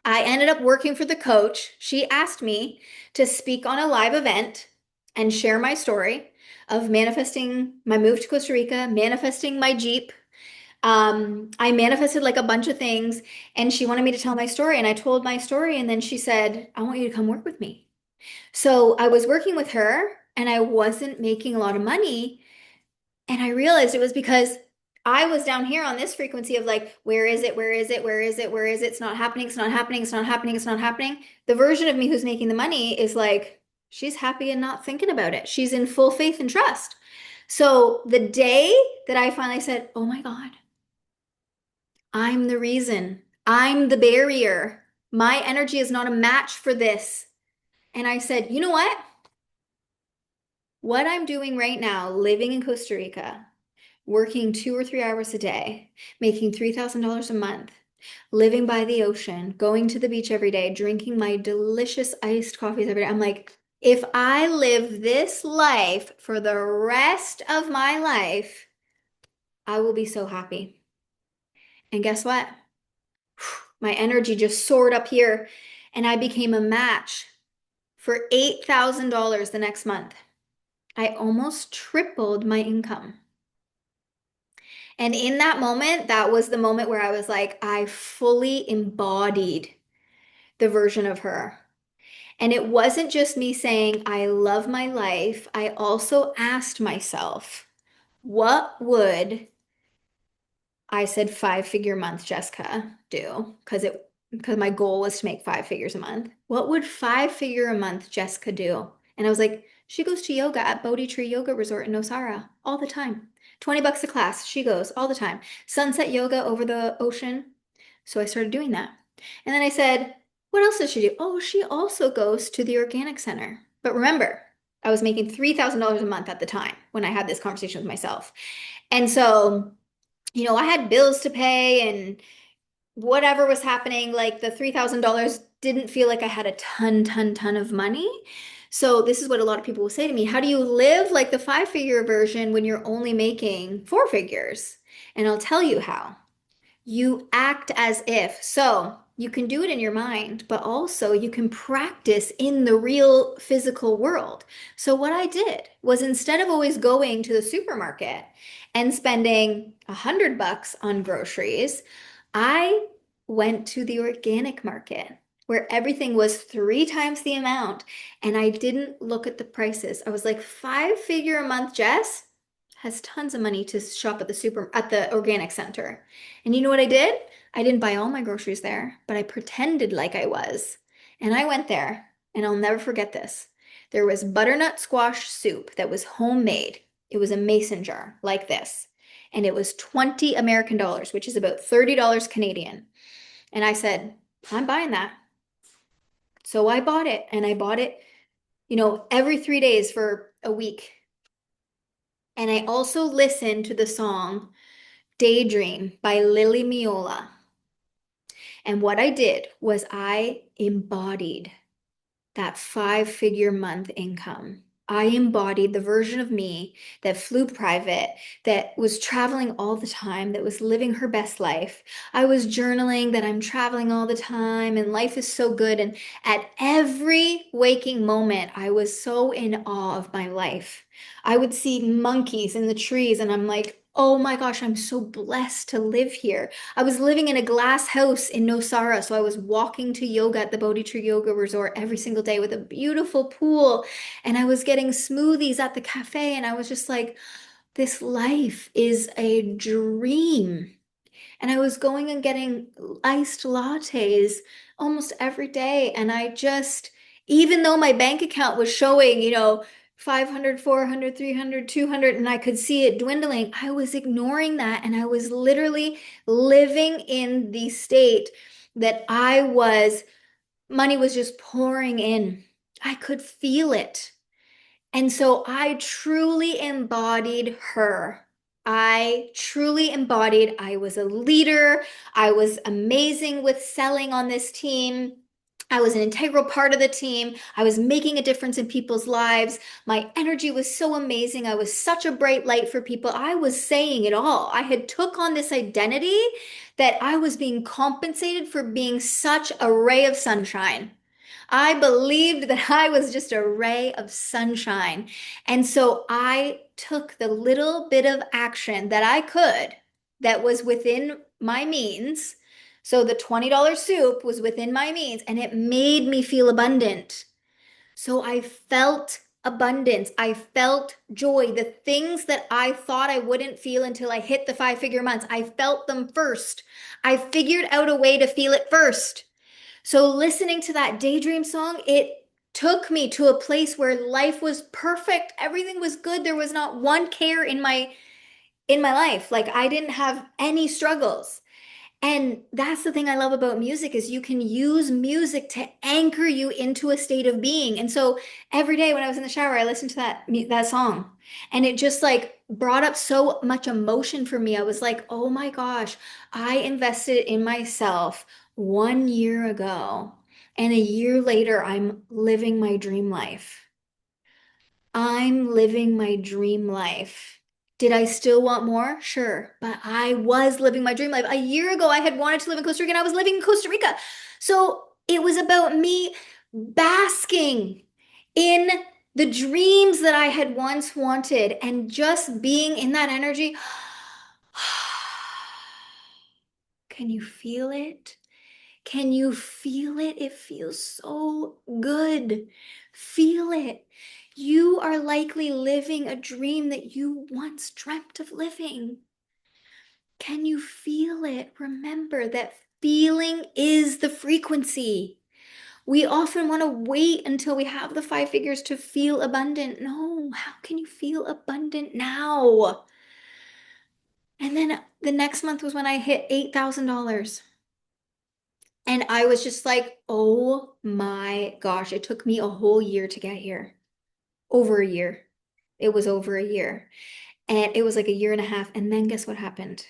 Speaker 1: I ended up working for the coach. She asked me to speak on a live event and share my story of manifesting my move to Costa Rica, manifesting my Jeep. I manifested like a bunch of things, and she wanted me to tell my story. And I told my story, and then she said, I want you to come work with me. So I was working with her, and I wasn't making a lot of money. And I realized it was because I was down here on this frequency of like, where is it? Where is it? Where is it? Where is it? It's not happening. It's not happening. It's not happening. It's not happening. The version of me who's making the money is like, she's happy and not thinking about it. She's in full faith and trust. So the day that I finally said, oh my God, I'm the reason, I'm the barrier. My energy is not a match for this. And I said, you know what? What I'm doing right now, living in Costa Rica, working 2 or 3 hours a day, making $3,000 a month, living by the ocean, going to the beach every day, drinking my delicious iced coffees every day. I'm like, if I live this life for the rest of my life, I will be so happy. And guess what? My energy just soared up here, and I became a match for $8,000 the next month. I almost tripled my income. And in that moment, that was the moment where I was like, I fully embodied the version of her. And it wasn't just me saying, I love my life. I also asked myself, what would I said 5-figure month Jessica do? Because my goal was to make 5 figures a month. What would 5 figure a month Jessica do? And I was like, she goes to yoga at Bodhi Tree Yoga Resort in Nosara all the time. $20 a class. She goes all the time. Sunset yoga over the ocean. So I started doing that. And then I said, what else does she do? Oh, she also goes to the organic center. But remember, I was making $3,000 a month at the time when I had this conversation with myself. And so I had bills to pay and whatever was happening, like the $3,000 didn't feel like I had a ton of money. So this is what a lot of people will say to me, how do you live like the 5-figure version when you're only making 4 figures? And I'll tell you how. You act as if. So you can do it in your mind, but also you can practice in the real physical world. So what I did was instead of always going to the supermarket and spending $100 on groceries, I went to the organic market where everything was 3 times the amount. And I didn't look at the prices. I was like, 5-figure a month, Jess has tons of money to shop at the organic center. And you know what I did? I didn't buy all my groceries there, but I pretended like I was. And I went there, and I'll never forget this. There was butternut squash soup that was homemade. It was a mason jar like this. And it was 20 American dollars, which is about $30 Canadian. And I said, I'm buying that. So I bought it, and I bought it, every 3 days for a week. And I also listened to the song Daydream by Lily Miola. And what I did was I embodied that 5-figure month income. I embodied the version of me that flew private, that was traveling all the time, that was living her best life. I was journaling that I'm traveling all the time and life is so good. And at every waking moment, I was so in awe of my life. I would see monkeys in the trees and I'm like, oh my gosh, I'm so blessed to live here. I was living in a glass house in Nosara, so I was walking to yoga at the Bodhi Tree Yoga Resort every single day with a beautiful pool, and I was getting smoothies at the cafe, and I was just like, this life is a dream. And I was going and getting iced lattes almost every day, and I just, even though my bank account was showing, 500, 400, 300, 200, and I could see it dwindling. I was ignoring that and I was literally living in the state that money was just pouring in. I could feel it. And so I truly embodied her. I truly embodied, I was a leader. I was amazing with selling on this team. I was an integral part of the team. I was making a difference in people's lives. My energy was so amazing. I was such a bright light for people. I was saying it all. I had took on this identity that I was being compensated for being such a ray of sunshine. I believed that I was just a ray of sunshine. And so I took the little bit of action that I could, that was within my means. So the $20 soup was within my means and it made me feel abundant. So I felt abundance. I felt joy. The things that I thought I wouldn't feel until I hit the 5-figure months, I felt them first. I figured out a way to feel it first. So listening to that daydream song, it took me to a place where life was perfect. Everything was good. There was not one care in my life. Like I didn't have any struggles. And that's the thing I love about music is you can use music to anchor you into a state of being. And so every day when I was in the shower, I listened to that song and it just like brought up so much emotion for me. I was like, "Oh my gosh, I invested in myself 1 year ago and a year later I'm living my dream life." I'm living my dream life. Did I still want more? Sure. But I was living my dream life. A year ago, I had wanted to live in Costa Rica and I was living in Costa Rica. So it was about me basking in the dreams that I had once wanted and just being in that energy. Can you feel it? Can you feel it? It feels so good. Feel it. You are likely living a dream that you once dreamt of living. Can you feel it? Remember that feeling is the frequency. We often want to wait until we have the 5 figures to feel abundant. No, how can you feel abundant now? And then the next month was when I hit $8,000. And I was just like, oh my gosh, it took me a whole year to get here. Over a year. It was over a year. And it was like a year and a half. And then guess what happened?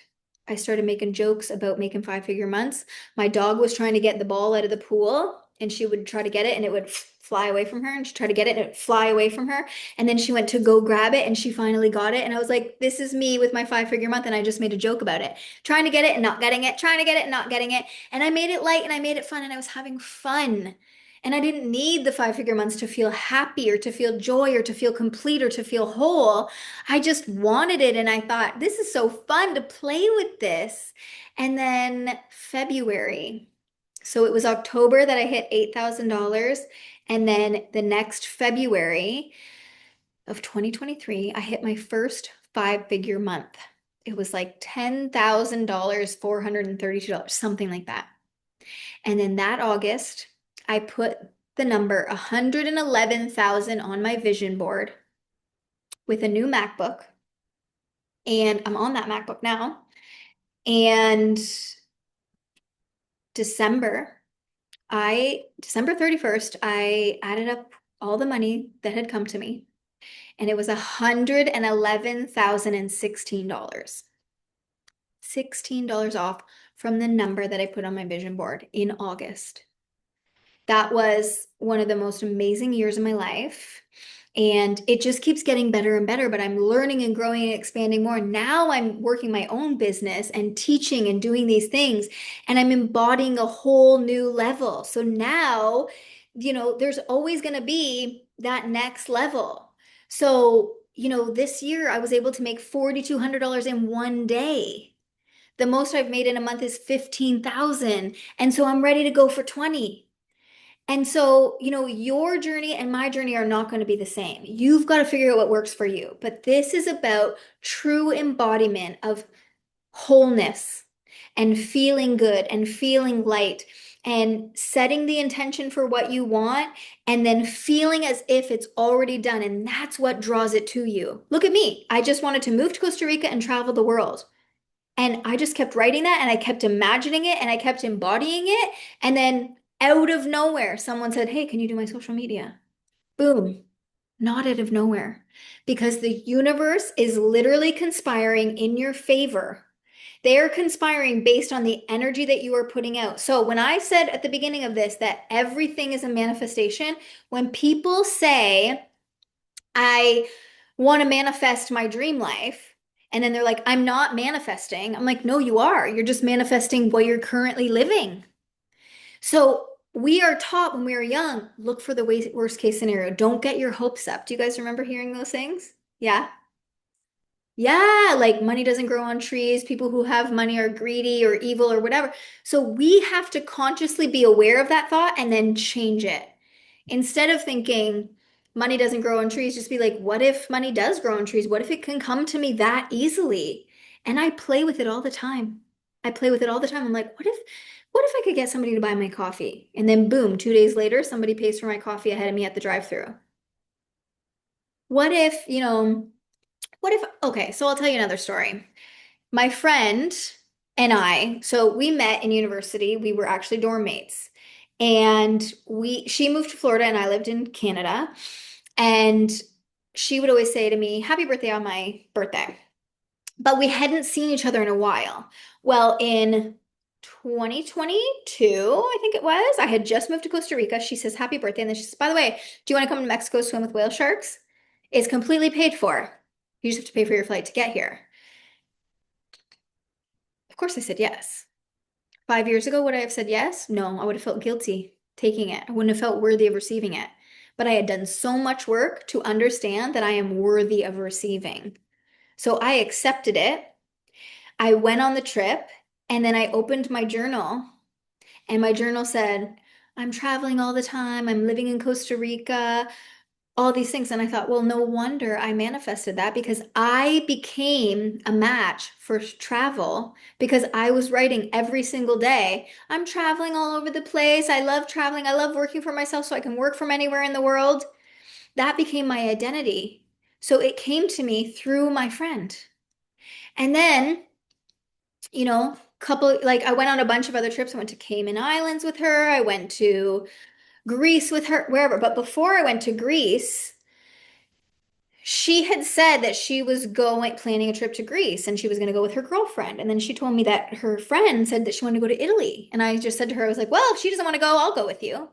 Speaker 1: I started making jokes about making 5-figure months. My dog was trying to get the ball out of the pool and she would try to get it and it would fly away from her and she'd try to get it and it would fly away from her. And then she went to go grab it and she finally got it. And I was like, this is me with my 5-figure month. And I just made a joke about it, trying to get it and not getting it, trying to get it and not getting it. And I made it light and I made it fun and I was having fun. And I didn't need the 5-figure months to feel happy or to feel joy or to feel complete or to feel whole. I just wanted it. And I thought, this is so fun to play with this. And then February. So it was October that I hit $8,000. And then the next February of 2023, I hit my first 5-figure month. It was like $10,000, $432, something like that. And then that August, I put the number 111,000 on my vision board with a new MacBook. And I'm on that MacBook now. And December, December 31st, I added up all the money that had come to me, and it was $111,016. $16 off from the number that I put on my vision board in August. That was one of the most amazing years of my life. And it just keeps getting better and better, but I'm learning and growing and expanding more. Now I'm working my own business and teaching and doing these things, and I'm embodying a whole new level. So now, there's always going to be that next level. So, this year I was able to make $4,200 in one day. The most I've made in a month is 15,000. And so I'm ready to go for 20. And so, your journey and my journey are not going to be the same. You've got to figure out what works for you. But this is about true embodiment of wholeness and feeling good and feeling light and setting the intention for what you want and then feeling as if it's already done. And that's what draws it to you. Look at me. I just wanted to move to Costa Rica and travel the world. And I just kept writing that and I kept imagining it and I kept embodying it. And then out of nowhere, someone said, "Hey, can you do my social media?" Boom. Not out of nowhere. Because the universe is literally conspiring in your favor. They are conspiring based on the energy that you are putting out. So when I said at the beginning of this that everything is a manifestation, when people say, "I want to manifest my dream life," and then they're like, "I'm not manifesting." I'm like, "No, you are. You're just manifesting what you're currently living." So we are taught when we are young, look for the worst case scenario. Don't get your hopes up. Do you guys remember hearing those things? Yeah. Yeah, like money doesn't grow on trees. People who have money are greedy or evil or whatever. So we have to consciously be aware of that thought and then change it. Instead of thinking money doesn't grow on trees, just be like, what if money does grow on trees? What if it can come to me that easily? And I play with it all the time. I play with it all the time. I'm like, what if I could get somebody to buy my coffee? And then boom, 2 days later, somebody pays for my coffee ahead of me at the drive-thru. What if, okay, so I'll tell you another story. My friend and I, so we met in university. We were actually dorm mates. And she moved to Florida and I lived in Canada. And she would always say to me, "Happy birthday" on my birthday. But we hadn't seen each other in a while. Well, in 2022, I think it was, I had just moved to Costa Rica. She says, "Happy birthday." And then she says, "By the way, do you want to come to Mexico swim with whale sharks? It's completely paid for. You just have to pay for your flight to get here." Of course, I said yes. 5 years ago, would I have said yes? No, I would have felt guilty taking it. I wouldn't have felt worthy of receiving it. But I had done so much work to understand that I am worthy of receiving. So I accepted it. I went on the trip and then I opened my journal and my journal said, "I'm traveling all the time. I'm living in Costa Rica, all these things." And I thought, well, no wonder I manifested that because I became a match for travel because I was writing every single day. "I'm traveling all over the place. I love traveling. I love working for myself so I can work from anywhere in the world." That became my identity. So it came to me through my friend. And then, couple like I went on a bunch of other trips. I went to Cayman Islands with her. I went to Greece with her, wherever. But before I went to Greece, she had said that she was going planning a trip to Greece and she was going to go with her girlfriend. And then she told me that her friend said that she wanted to go to Italy. And I just said to her, I was like, "Well, if she doesn't want to go, I'll go with you."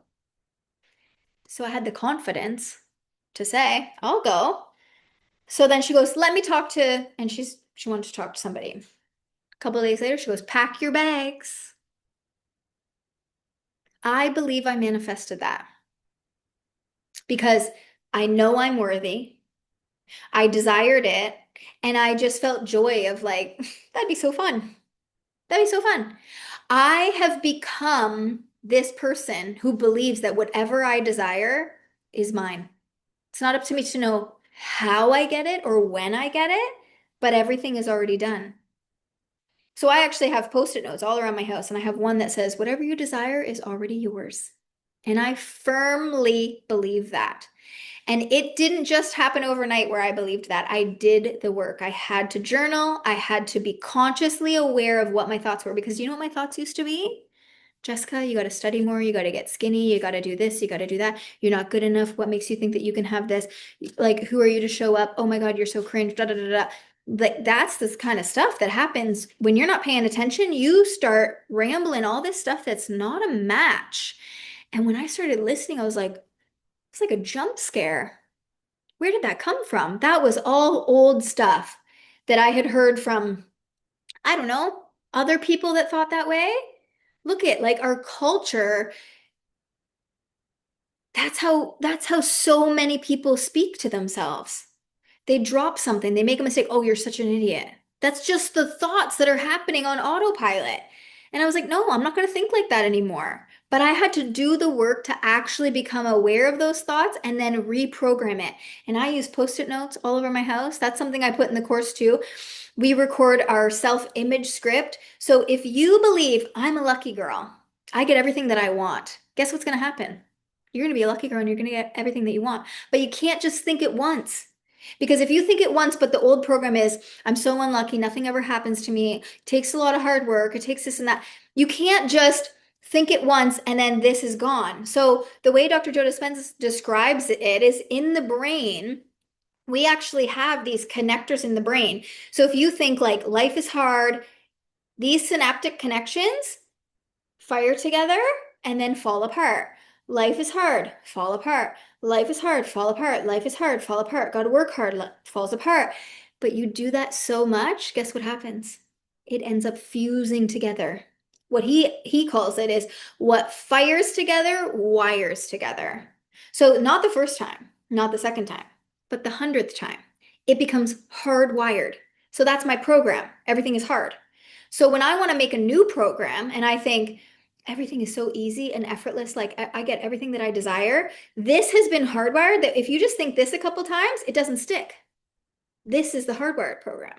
Speaker 1: So I had the confidence to say, "I'll go." So then she goes, "Let me talk to," and she wanted to talk to somebody. A couple of days later, she goes, "Pack your bags." I believe I manifested that because I know I'm worthy. I desired it. And I just felt joy of like, that'd be so fun. That'd be so fun. I have become this person who believes that whatever I desire is mine. It's not up to me to know how I get it or when I get it, but everything is already done. So I actually have post-it notes all around my house, and I have one that says, "Whatever you desire is already yours." And I firmly believe that. And it didn't just happen overnight where I believed that. I did the work. I had to journal. I had to be consciously aware of what my thoughts were because you know what my thoughts used to be? "Jessica, you got to study more. You got to get skinny. You got to do this. You got to do that. You're not good enough. What makes you think that you can have this? Like, who are you to show up? Oh my God, you're so cringe." Da da da da. Like, that's this kind of stuff that happens when you're not paying attention. You start rambling all this stuff that's not a match. And when I started listening, I was like, it's like a jump scare. Where did that come from? That was all old stuff that I had heard from, I don't know, other people that thought that way. Look at like our culture. That's how so many people speak to themselves. They drop something, they make a mistake. "Oh, you're such an idiot." That's just the thoughts that are happening on autopilot. And I was like, "No, I'm not going to think like that anymore." But I had to do the work to actually become aware of those thoughts and then reprogram it. And I use post-it notes all over my house. That's something I put in the course too. We record our self-image script. So if you believe I'm a lucky girl, I get everything that I want. Guess what's going to happen? You're going to be a lucky girl and you're going to get everything that you want. But you can't just think it once. Because if you think it once, but the old program is, I'm so unlucky, nothing ever happens to me, it takes a lot of hard work, it takes this and that. You can't just think it once and then this is gone. So the way Dr. Joe Dispenza describes it is in the brain, we actually have these connectors in the brain. So if you think like life is hard, these synaptic connections fire together and then fall apart. Life is hard, fall apart. Life is hard, fall apart. Life is hard, fall apart. Got to work hard, falls apart. But you do that so much, guess what happens? It ends up fusing together. What he calls it is what fires together wires together. So not the first time, not the second time, but the 100th time. It becomes hardwired. So that's my program. Everything is hard. So when I want to make a new program and I think everything is so easy and effortless, like I get everything that I desire, this has been hardwired that if you just think this a couple times, it doesn't stick. This is the hardwired program.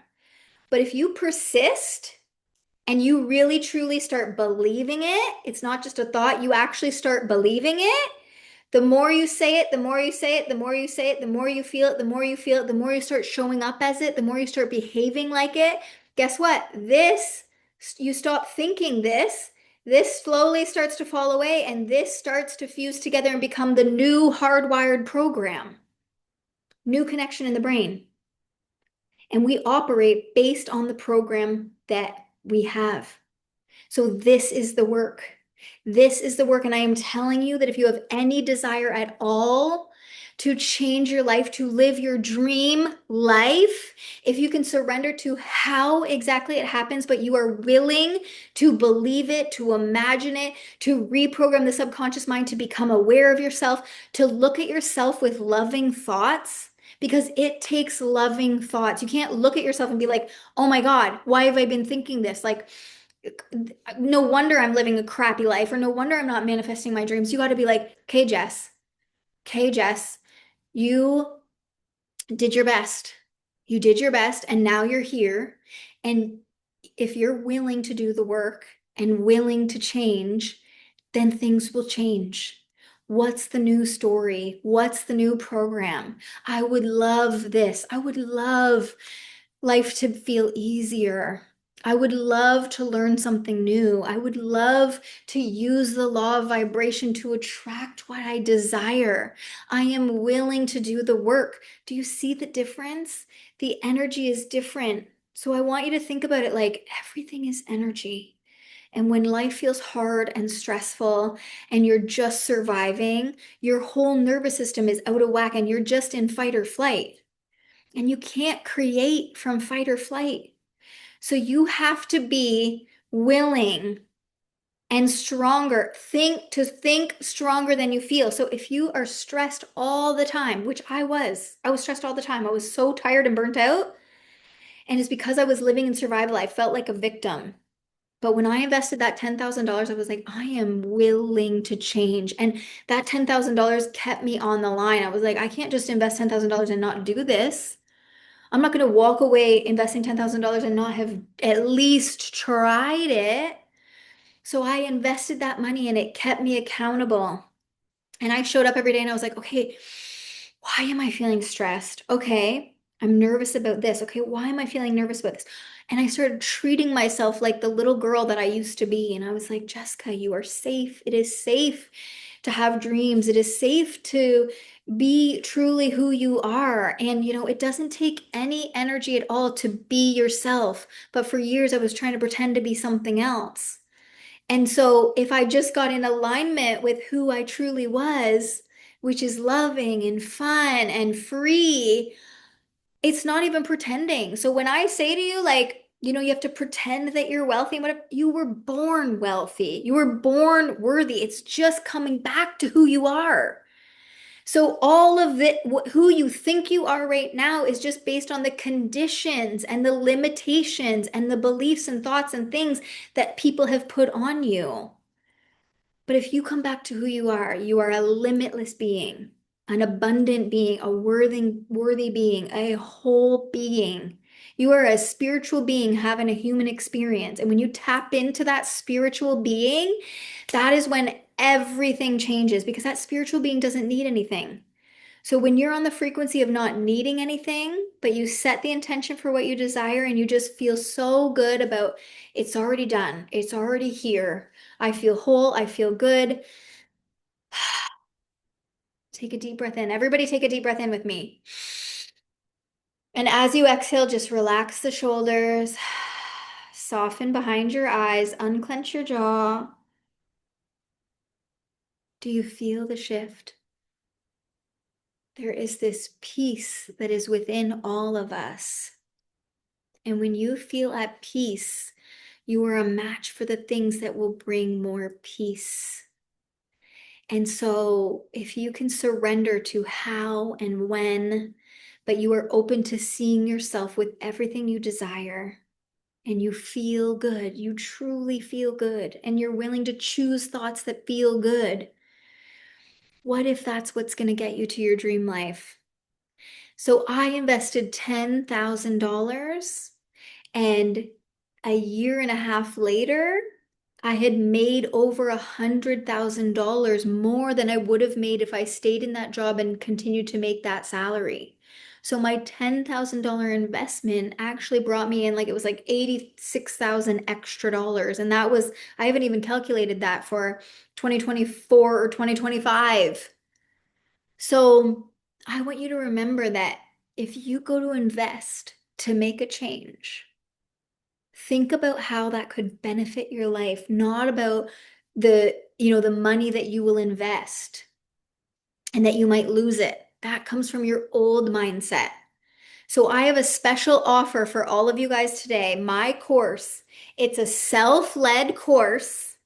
Speaker 1: But if you persist and you really truly start believing it, it's not just a thought, you actually start believing it. The more you say it, the more you say it, the more you say it, the more you feel it, the more you feel it, the more you start showing up as it, the more you start behaving like it. Guess what? You stop thinking this slowly starts to fall away, and this starts to fuse together and become the new hardwired program, new connection in the brain. And we operate based on the program that we have. So this is the work. This is the work. And I am telling you that if you have any desire at all to change your life, to live your dream life, if you can surrender to how exactly it happens, but you are willing to believe it, to imagine it, to reprogram the subconscious mind, to become aware of yourself, to look at yourself with loving thoughts. Because it takes loving thoughts. You can't look at yourself and be like, oh my God, why have I been thinking this? Like, no wonder I'm living a crappy life, or no wonder I'm not manifesting my dreams. You got to be like, okay, Jess, you did your best. You did your best, and now you're here. And if you're willing to do the work and willing to change, then things will change. What's the new story? What's the new program? I would love this. I would love life to feel easier. I would love to learn something new. I would love to use the law of vibration to attract what I desire. I am willing to do the work. Do you see the difference? The energy is different. So I want you to think about it like everything is energy. And when life feels hard and stressful and you're just surviving, your whole nervous system is out of whack and you're just in fight or flight. And you can't create from fight or flight. So you have to be willing and stronger. Think stronger than you feel. So if you are stressed all the time, which I was stressed all the time. I was so tired and burnt out. And it's because I was living in survival. I felt like a victim. But when I invested that $10,000, I was like, I am willing to change. And that $10,000 kept me on the line. I was like, I can't just invest $10,000 and not do this. I'm not going to walk away investing $10,000 and not have at least tried it. So I invested that money and it kept me accountable. And I showed up every day and I was like, okay, why am I feeling stressed? Okay, I'm nervous about this. Okay, why am I feeling nervous about this? And I started treating myself like the little girl that I used to be. And I was like, Jessica, you are safe. It is safe to have dreams. It is safe to be truly who you are. And, it doesn't take any energy at all to be yourself. But for years, I was trying to pretend to be something else. And so if I just got in alignment with who I truly was, which is loving and fun and free, it's not even pretending. So when I say to you, like, you have to pretend that you're wealthy, whatever, you were born wealthy. You were born worthy. It's just coming back to who you are. So all of it, who you think you are right now is just based on the conditions and the limitations and the beliefs and thoughts and things that people have put on you. But if you come back to who you are a limitless being, an abundant being, a worthy being, a whole being. You are a spiritual being having a human experience. And when you tap into that spiritual being, that is when everything changes because that spiritual being doesn't need anything. So when you're on the frequency of not needing anything, but you set the intention for what you desire and you just feel so good about it's already done, it's already here. I feel whole, I feel good. Take a deep breath in. Everybody take a deep breath in with me. And as you exhale, just relax the shoulders, soften behind your eyes, unclench your jaw. Do you feel the shift? There is this peace that is within all of us. And when you feel at peace, you are a match for the things that will bring more peace. And so, if you can surrender to how and when, but you are open to seeing yourself with everything you desire, and you feel good, you truly feel good, and you're willing to choose thoughts that feel good, what if that's what's going to get you to your dream life? So, I invested $10,000. And a year and a half later, I had made over $100,000 more than I would have made if I stayed in that job and continued to make that salary. So my $10,000 investment actually brought me in like it was like 86,000 extra dollars. And that was, I haven't even calculated that for 2024 or 2025. So I want you to remember that if you go to invest to make a change, think about how that could benefit your life, not about the money that you will invest and that you might lose it. That comes from your old mindset. So I have a special offer for all of you guys today. My course, it's a self-led course,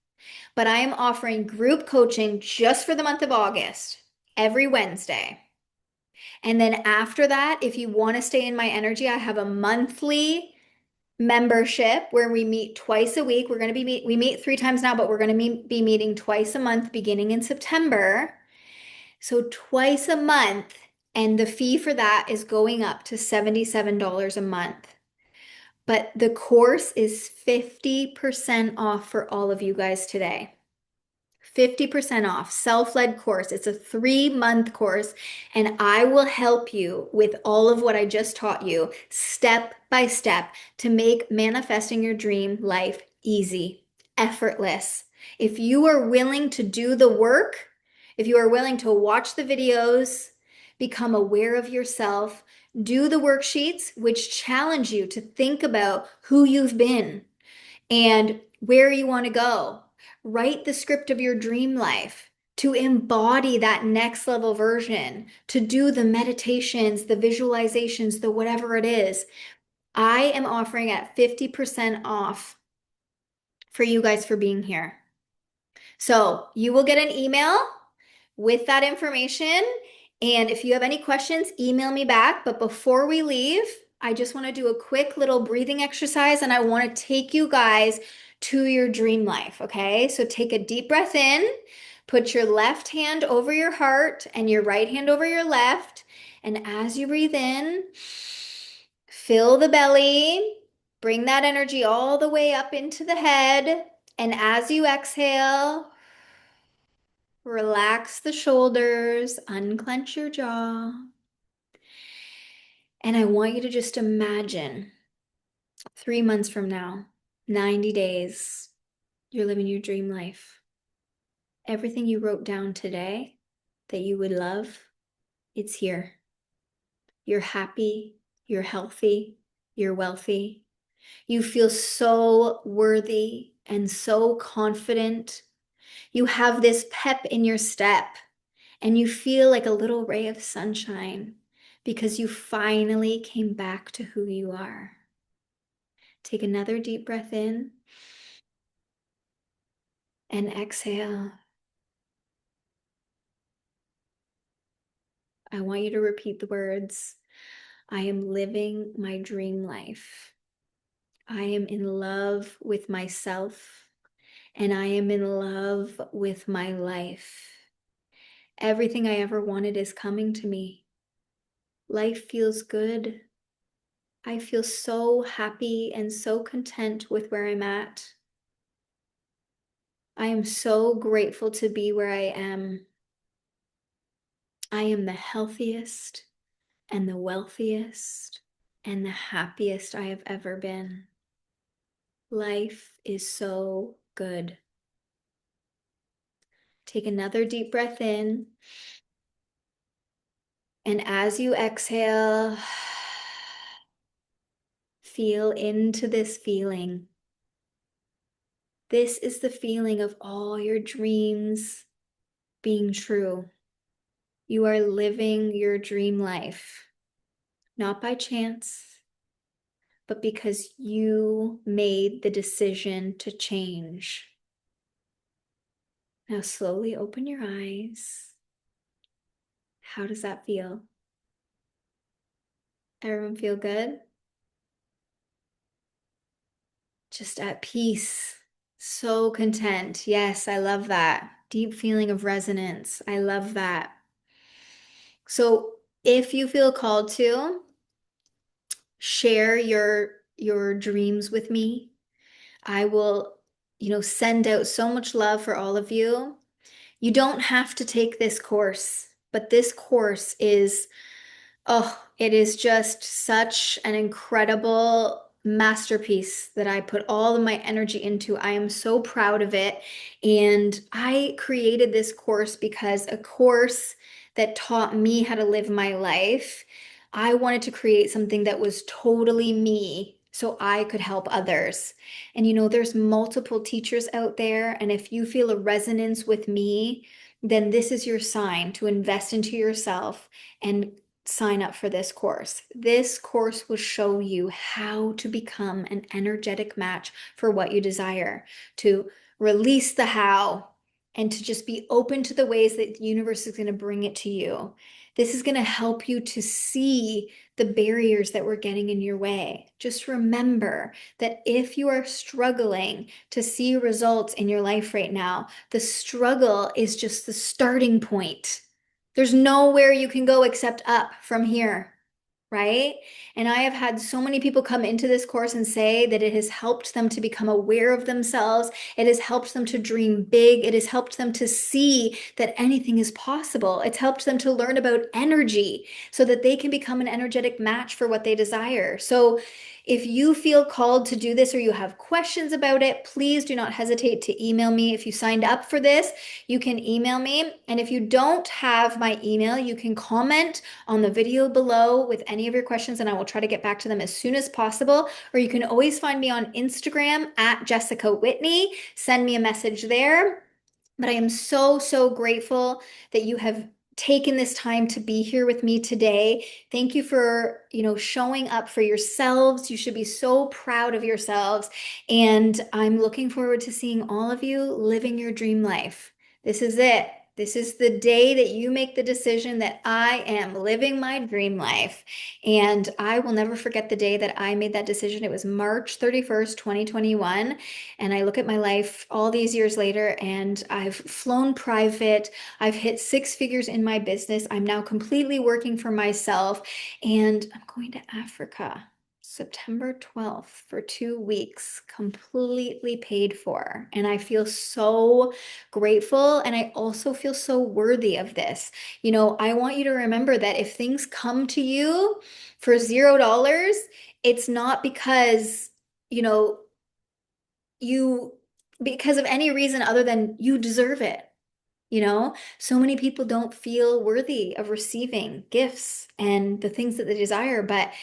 Speaker 1: but I am offering group coaching just for the month of August, every Wednesday. And then after that, if you want to stay in my energy, I have a monthly membership where we meet twice a week. We meet 3 times now, but we're going to be meeting twice a month beginning in September. So twice a month, and the fee for that is going up to $77 a month. But the course is 50% off for all of you guys today. 50% off, self-led course. It's a 3-month course, and I will help you with all of what I just taught you, step by step, to make manifesting your dream life easy, effortless. If you are willing to do the work, if you are willing to watch the videos, become aware of yourself, do the worksheets, which challenge you to think about who you've been and where you want to go. Write the script of your dream life to embody that next level version, to do the meditations, the visualizations, the whatever it is. I am offering at 50% off for you guys for being here. So you will get an email with that information. And if you have any questions, email me back. But before we leave, I just want to do a quick little breathing exercise and I want to take you guys to your dream life. Okay. So take a deep breath in, put your left hand over your heart and your right hand over your left. And as you breathe in, fill the belly, bring that energy all the way up into the head. And as you exhale, relax the shoulders, unclench your jaw. And I want you to just imagine 3 months from now, 90 days, you're living your dream life. Everything you wrote down today that you would love, it's here. You're happy, you're healthy, you're wealthy. You feel so worthy and so confident. You have this pep in your step. And you feel like a little ray of sunshine because you finally came back to who you are. Take another deep breath in and exhale. I want you to repeat the words, I am living my dream life. I am in love with myself and I am in love with my life. Everything I ever wanted is coming to me. Life feels good. I feel so happy and so content with where I'm at. I am so grateful to be where I am. I am the healthiest and the wealthiest and the happiest I have ever been. Life is so good. Take another deep breath in. And as you exhale, feel into this feeling. This is the feeling of all your dreams being true. You are living your dream life, not by chance, but because you made the decision to change. Now slowly open your eyes. How does that feel? Everyone feel good? Just at peace. So content. Yes, I love that. Deep feeling of resonance. I love that. So if you feel called to, share your dreams with me. I will, send out so much love for all of you. You don't have to take this course, but this course is, oh, it is just such an incredible masterpiece that I put all of my energy into. I am so proud of it. And I created this course because a course that taught me how to live my life. I wanted to create something that was totally me so I could help others. And there's multiple teachers out there. And if you feel a resonance with me, then this is your sign to invest into yourself and sign up for this course. This course will show you how to become an energetic match for what you desire, to release the how, and to just be open to the ways that the universe is going to bring it to you. This is going to help you to see the barriers that we're getting in your way. Just remember that if you are struggling to see results in your life right now, the struggle is just the starting point. There's nowhere you can go except up from here, right? And I have had so many people come into this course and say that it has helped them to become aware of themselves. It has helped them to dream big. It has helped them to see that anything is possible. It's helped them to learn about energy so that they can become an energetic match for what they desire. So if you feel called to do this or you have questions about it, please do not hesitate to email me. If you signed up for this, you can email me. And if you don't have my email, you can comment on the video below with any of your questions and I will try to get back to them as soon as possible. Or you can always find me on Instagram at Jessica Whitney. Send me a message there. But I am so, so grateful that you have taken this time to be here with me today. Thank you for, showing up for yourselves. You should be so proud of yourselves. And I'm looking forward to seeing all of you living your dream life. This is it. This is the day that you make the decision that I am living my dream life. And I will never forget the day that I made that decision. It was March 31st, 2021. And I look at my life all these years later, and I've flown private. I've hit six figures in my business. I'm now completely working for myself, and I'm going to Africa. September 12th for 2 weeks, completely paid for. And I feel so grateful. And I also feel so worthy of this. I want you to remember that if things come to you for $0, it's not because, you know, you because of any reason other than you deserve it. So many people don't feel worthy of receiving gifts and the things that they desire, but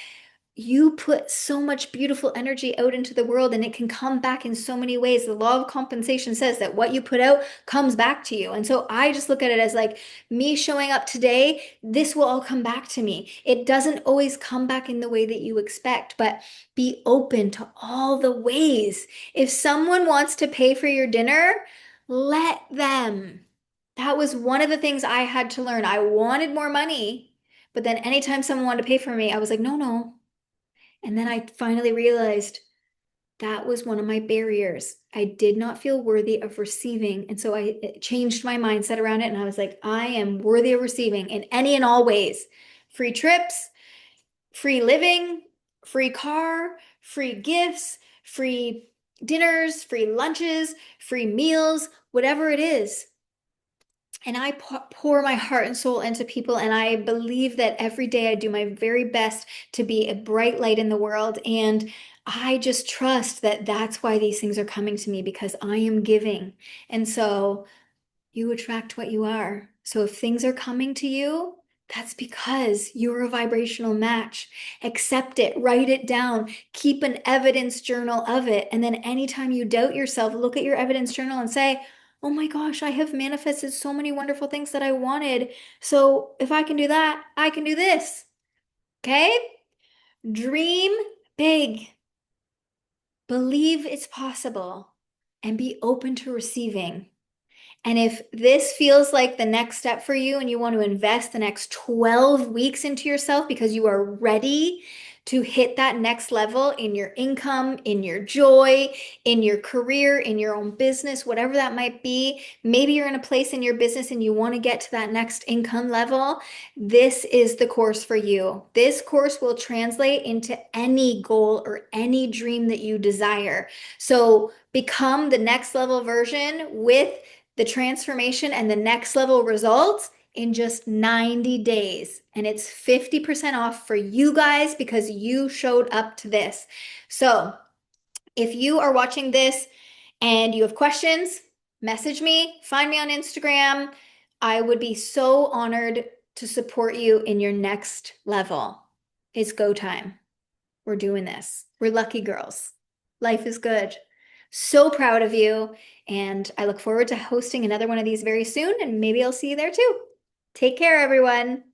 Speaker 1: you put so much beautiful energy out into the world and it can come back in so many ways. The law of compensation says that what you put out comes back to you. And so I just look at it as like me showing up today, this will all come back to me. It doesn't always come back in the way that you expect, but be open to all the ways. If someone wants to pay for your dinner, let them. That was one of the things I had to learn. I wanted more money, but then anytime someone wanted to pay for me, I was like, no, no. And then I finally realized that was one of my barriers. I did not feel worthy of receiving. And so I changed my mindset around it. And I was like, I am worthy of receiving in any and all ways. Free trips, free living, free car, free gifts, free dinners, free lunches, free meals, whatever it is. And I pour my heart and soul into people. And I believe that every day I do my very best to be a bright light in the world. And I just trust that that's why these things are coming to me because I am giving. And so you attract what you are. So if things are coming to you, that's because you're a vibrational match. Accept it, write it down, keep an evidence journal of it. And then anytime you doubt yourself, look at your evidence journal and say, oh my gosh, I have manifested so many wonderful things that I wanted. So if I can do that, I can do this. Okay? Dream big, believe it's possible, and be open to receiving. And if this feels like the next step for you and you want to invest the next 12 weeks into yourself because you are ready to hit that next level in your income, in your joy, in your career, in your own business, whatever that might be, maybe you're in a place in your business and you want to get to that next income level, this is the course for you. This course will translate into any goal or any dream that you desire. So become the next level version with the transformation and the next level results in just 90 days. And it's 50% off for you guys because you showed up to this. So if you are watching this and you have questions, message me, find me on Instagram. I would be so honored to support you in your next level. It's go time. We're doing this. We're lucky girls. Life is good. So proud of you. And I look forward to hosting another one of these very soon. And maybe I'll see you there too. Take care, everyone.